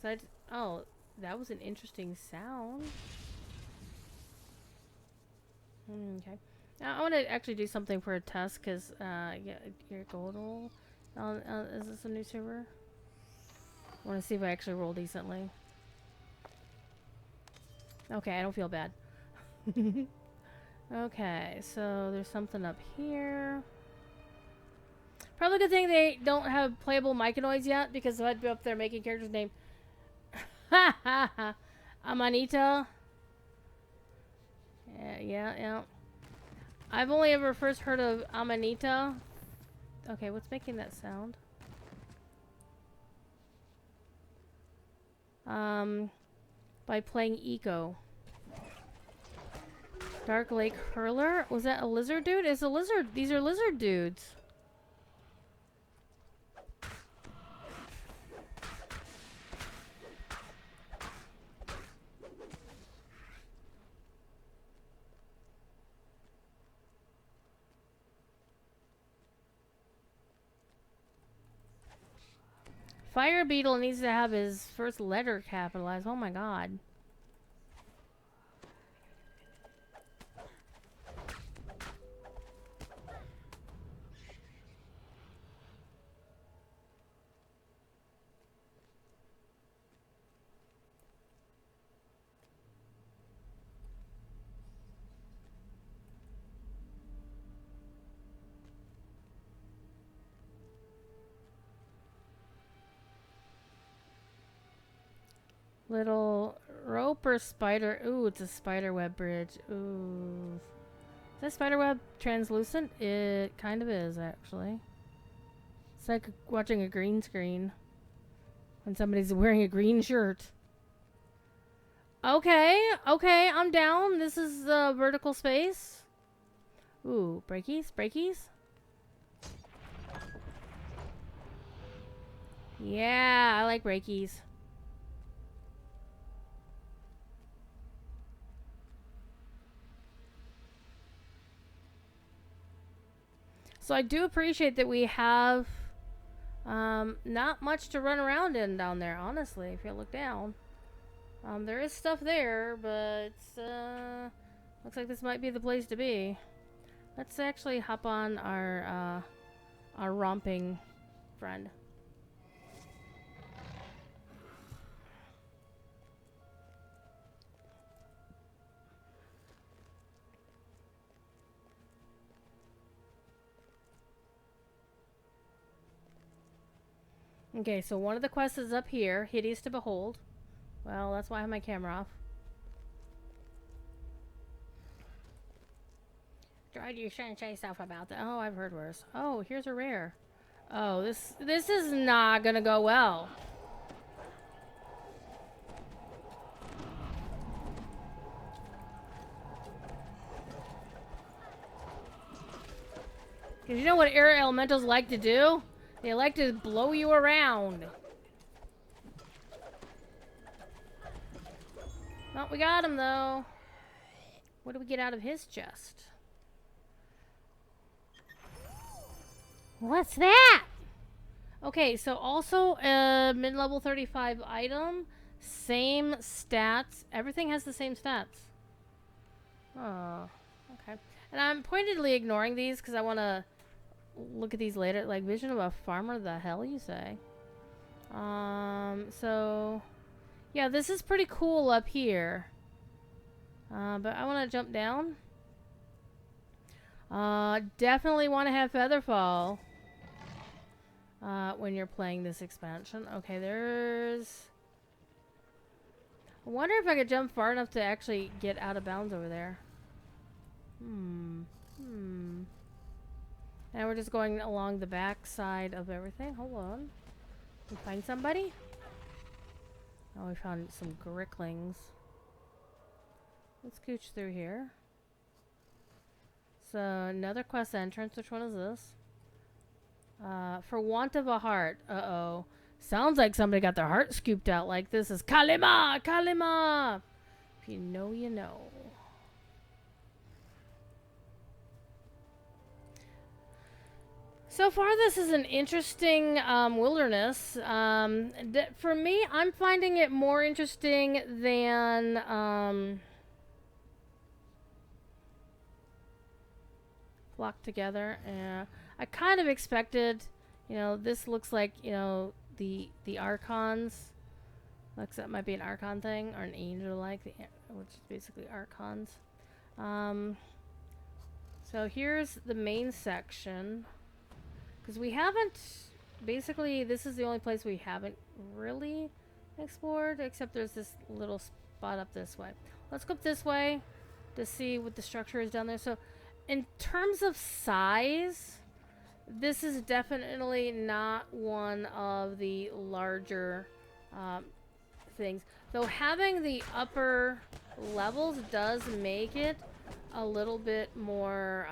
So oh, that was an interesting sound. Okay. Now, I want to actually do something for a test because your gold roll. Is this a new server? I want to see if I actually roll decently. Okay, I don't feel bad. Okay, so there's something up here. Probably a good thing they don't have playable Myconoids yet, because I'd be up there making characters named Amanita. Yeah. I've only ever first heard of Amanita. Okay, what's making that sound? By playing Eco. Dark Lake Hurler? Was that a lizard dude? It's a lizard. These are lizard dudes. Fire Beetle needs to have his first letter capitalized. Oh my god. Little rope or spider. Ooh, it's a spider web bridge. Ooh. Is that spider web translucent? It kind of is, actually. It's like watching a green screen. when somebody's wearing a green shirt. Okay, okay, I'm down. This is vertical space. Ooh, breakies, breakies. Yeah, I like breakies. So I do appreciate that we have not much to run around in down there, honestly, if you look down. There is stuff there, but looks like this might be the place to be. Let's actually hop on our romping friend. Okay, so one of the quests is up here, hideous to behold. Well, that's why I have my camera off. Tried you shouldn't say stuff about that. Oh, I've heard worse. Oh, here's a rare. Oh, this is not gonna go well. Cause you know what air elementals like to do? They like to blow you around. Well, we got him though. What do we get out of his chest? What's that? Okay, so also a mid-level 35 item. Same stats. Everything has the same stats. Oh, okay. And I'm pointedly ignoring these because I want to look at these later. Like, vision of a farmer, the hell you say? So... yeah, this is pretty cool up here. But I want to jump down. Definitely want to have Featherfall. When you're playing this expansion. Okay, there's... I wonder if I could jump far enough to actually get out of bounds over there. And we're just going along the back side of everything. Hold on. We find somebody? Oh, we found some gricklings. Let's scooch through here. So, another quest entrance. Which one is this? For want of a heart. Uh-oh. Sounds like somebody got their heart scooped out like this is Kalima! Kalima! If you know, you know. So far, this is an interesting wilderness. For me, I'm finding it more interesting than Flock Together. I kind of expected, you know, this looks like, you know, the Archons. Looks like that might be an Archon thing, or an angel like, which is basically Archons. So here's the main section. Because we haven't, basically, this is the only place we haven't really explored, except there's this little spot up this way. Let's go up this way to see what the structure is down there. So, in terms of size, this is definitely not one of the larger things. Though having the upper levels does make it a little bit more...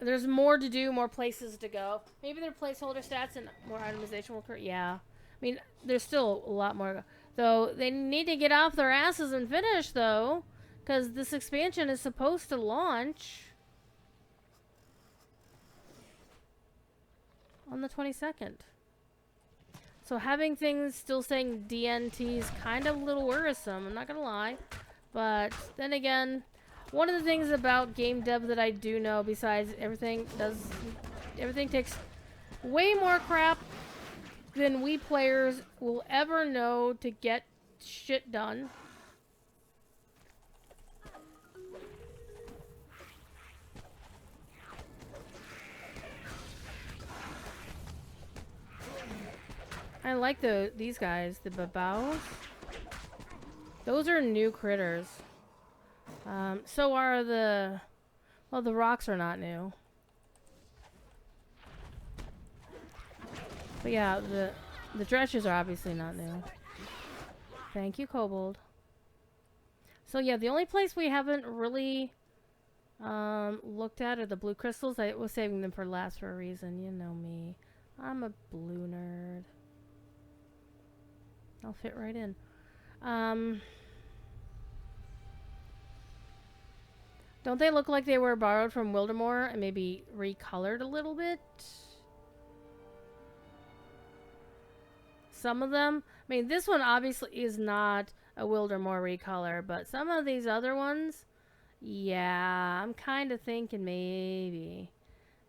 there's more to do, more places to go. Maybe their placeholder stats and more itemization will occur. Yeah. I mean, there's still a lot more. Though, they need to get off their asses and finish, though. Because this expansion is supposed to launch on the 22nd. So having things still saying DNT is kind of a little worrisome. I'm not going to lie. But then again... one of the things about game dev that I do know, besides everything takes way more crap than we players will ever know to get shit done. I like these guys, the babaos. Those are new critters. So are the... well, the rocks are not new. But yeah, the dresses are obviously not new. Thank you, Kobold. So yeah, the only place we haven't really looked at are the blue crystals. I was saving them for last for a reason. You know me. I'm a blue nerd. I'll fit right in. Don't they look like they were borrowed from Wildemore and maybe recolored a little bit? Some of them. I mean, this one obviously is not a Wildemore recolor, but some of these other ones, yeah, I'm kind of thinking maybe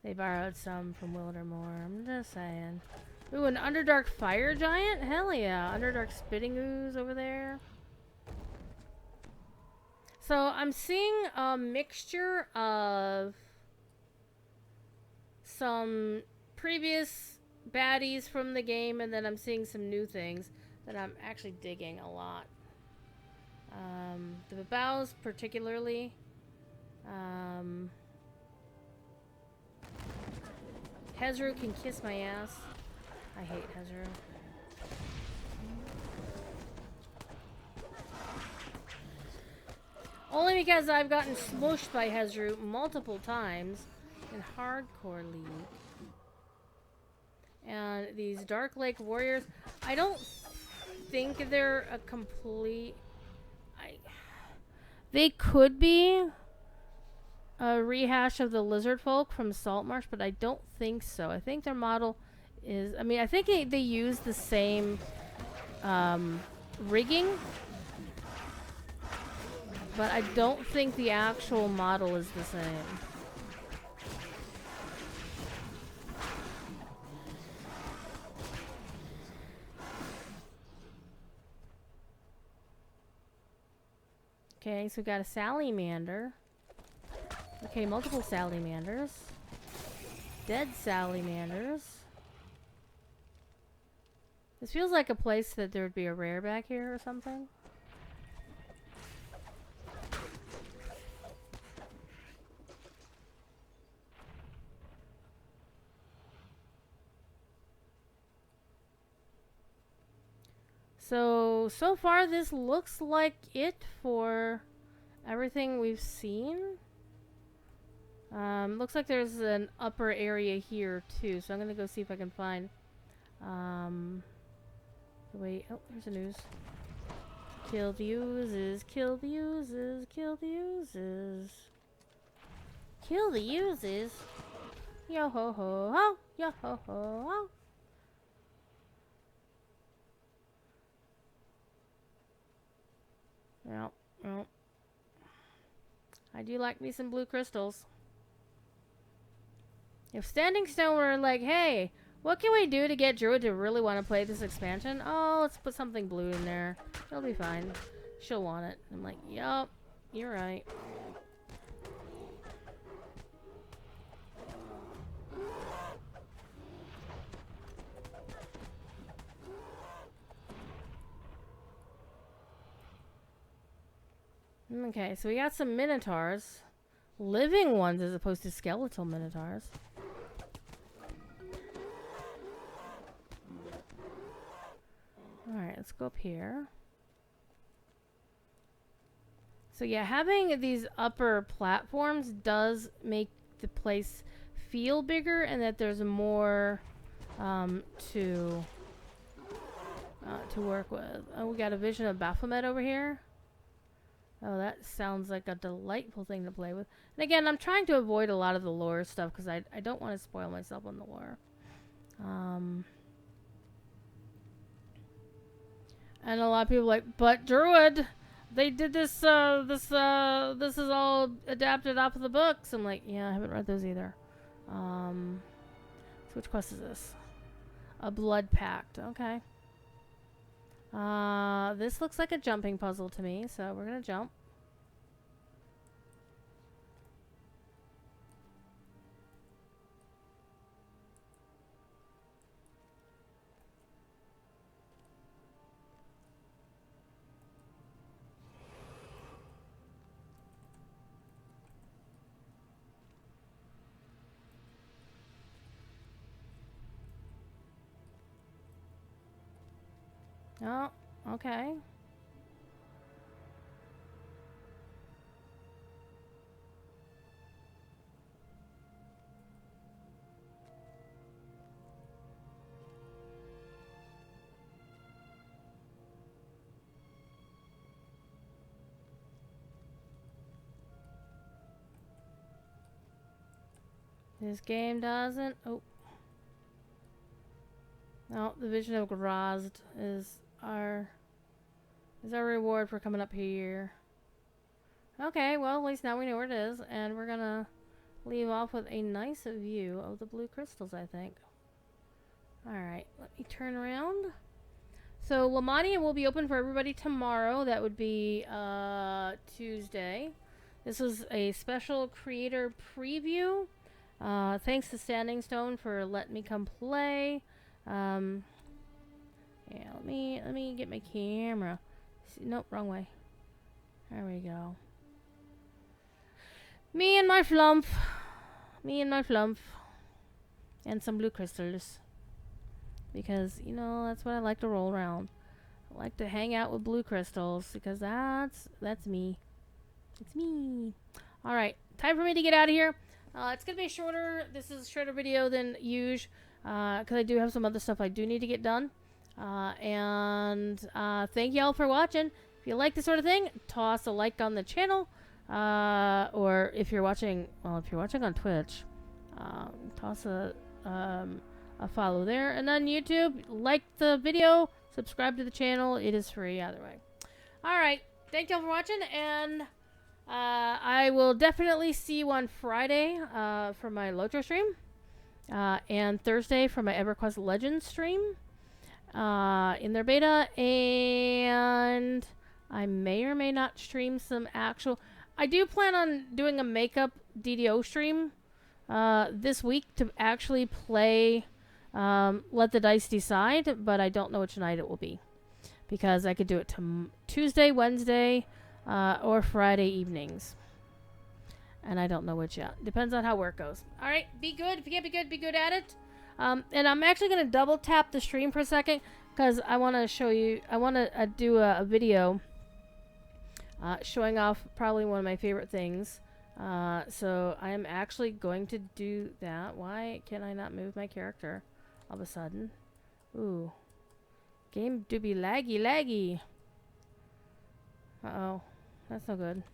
they borrowed some from Wildemore. I'm just saying. Ooh, an Underdark Fire Giant? Hell yeah. Underdark Spitting Ooze over there. So I'm seeing a mixture of some previous baddies from the game, and then I'm seeing some new things that I'm actually digging a lot. The Babaus particularly. Hezru can kiss my ass. I hate Hezru. Only because I've gotten smooshed by Hezru multiple times in Hardcore League. And these Dark Lake Warriors, I don't think they're a complete... They could be a rehash of the Lizard Folk from Saltmarsh, but I don't think so. I think their model is... I mean, I think they use the same rigging, but I don't think the actual model is the same. Okay, so we've got a Salamander. Okay, multiple Salamanders. Dead Salamanders. This feels like a place that there would be a rare back here or something. So far this looks like it for everything we've seen. Looks like there's an upper area here too, so I'm gonna go see if I can find, wait, oh, there's a news. Kill the oozes, kill the oozes, kill the oozes. Kill the oozes. Yo ho ho ho, yo ho ho ho. Well, I do like me some blue crystals. If Standing Stone were like, hey, what can we do to get Druid to really want to play this expansion? Oh, let's put something blue in there. It'll be fine. She'll want it. I'm like, yup, you're right. Okay, so we got some Minotaurs. Living ones as opposed to skeletal Minotaurs. Alright, let's go up here. So yeah, having these upper platforms does make the place feel bigger and that there's more to work with. Oh, we got a vision of Baphomet over here. Oh, that sounds like a delightful thing to play with. And again, I'm trying to avoid a lot of the lore stuff because I don't want to spoil myself on the lore. And a lot of people are like, but Druid, they did this, this is all adapted off of the books. I'm like, yeah, I haven't read those either. So which quest is this? A Blood Pact. Okay. This looks like a jumping puzzle to me, so we're gonna jump. Oh, okay. This game doesn't. Oh. No, the Vision of Grazd is our reward for coming up here. Okay, well at least now we know where it is, and we're gonna leave off with a nice view of the blue crystals, I think. Alright, let me turn around. So Lamannia will be open for everybody tomorrow. That would be Tuesday. This was a special creator preview. Thanks to Standing Stone for letting me come play. Yeah, let me get my camera. Nope, wrong way. There we go. Me and my flump. And some blue crystals. Because, you know, that's what I like to roll around. I like to hang out with blue crystals because that's me. It's me. Alright, time for me to get out of here. It's going to be shorter. This is a shorter video than usual. Because I do have some other stuff I do need to get done. Thank y'all for watching. If you like this sort of thing, toss a like on the channel. Or if you're watching, on Twitch, toss a follow there. And on YouTube, like the video, subscribe to the channel. It is free either way. Alright, thank y'all for watching, and I will definitely see you on Friday for my Lotro stream. And Thursday for my EverQuest Legends stream in their beta, and I may or may not stream some actual. I do plan on doing a makeup DDO stream this week to actually play Let the Dice Decide, but I don't know which night it will be because I could do it Tuesday, Wednesday, or Friday evenings. And I don't know which yet. Depends on how work goes. Alright, be good. If you can't be good, be good at it. And I'm actually going to double tap the stream for a second because I want to show you. I want to do a video showing off probably one of my favorite things. So I am actually going to do that. Why can I not move my character all of a sudden? Ooh. Game do be laggy. Uh-oh. That's no good.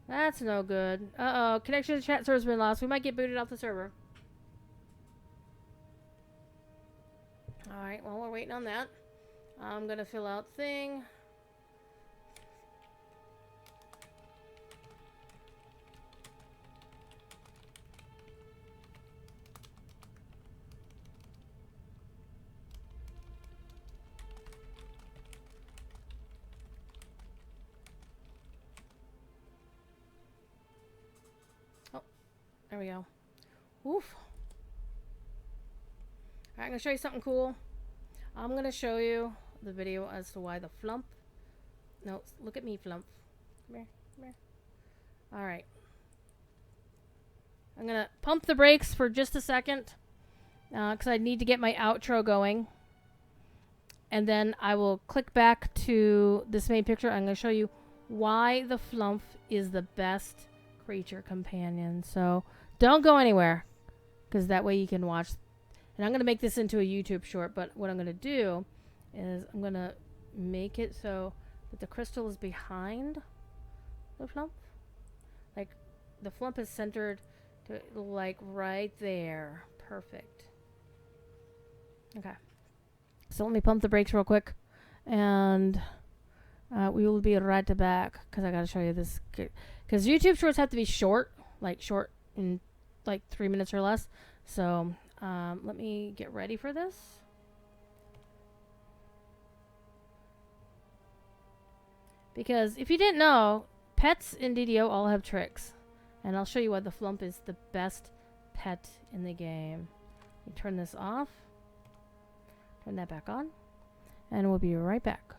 That's no good. Uh-oh. Connection to the chat server's been lost. We might get booted off the server. Alright, well, we're waiting on that. I'm gonna fill out the thing. There we go. Oof. Alright, I'm going to show you something cool. I'm going to show you the video as to why the flump... No, look at me, flump. Come here. Come here. Alright. I'm going to pump the brakes for just a second. Because I need to get my outro going. And then I will click back to this main picture. I'm going to show you why the flump is the best creature companion. So... don't go anywhere, because that way you can watch. And I'm going to make this into a YouTube short, but what I'm going to do is I'm going to make it so that the crystal is behind the flump. Like, the flump is centered to, like, right there. Perfect. Okay. So let me pump the brakes real quick, and we will be right back, because I got to show you this. Because YouTube shorts have to be short, like short in like 3 minutes or less. So let me get ready for this. Because if you didn't know, pets in DDO all have tricks. And I'll show you why the flump is the best pet in the game. Let me turn this off. Turn that back on. And we'll be right back.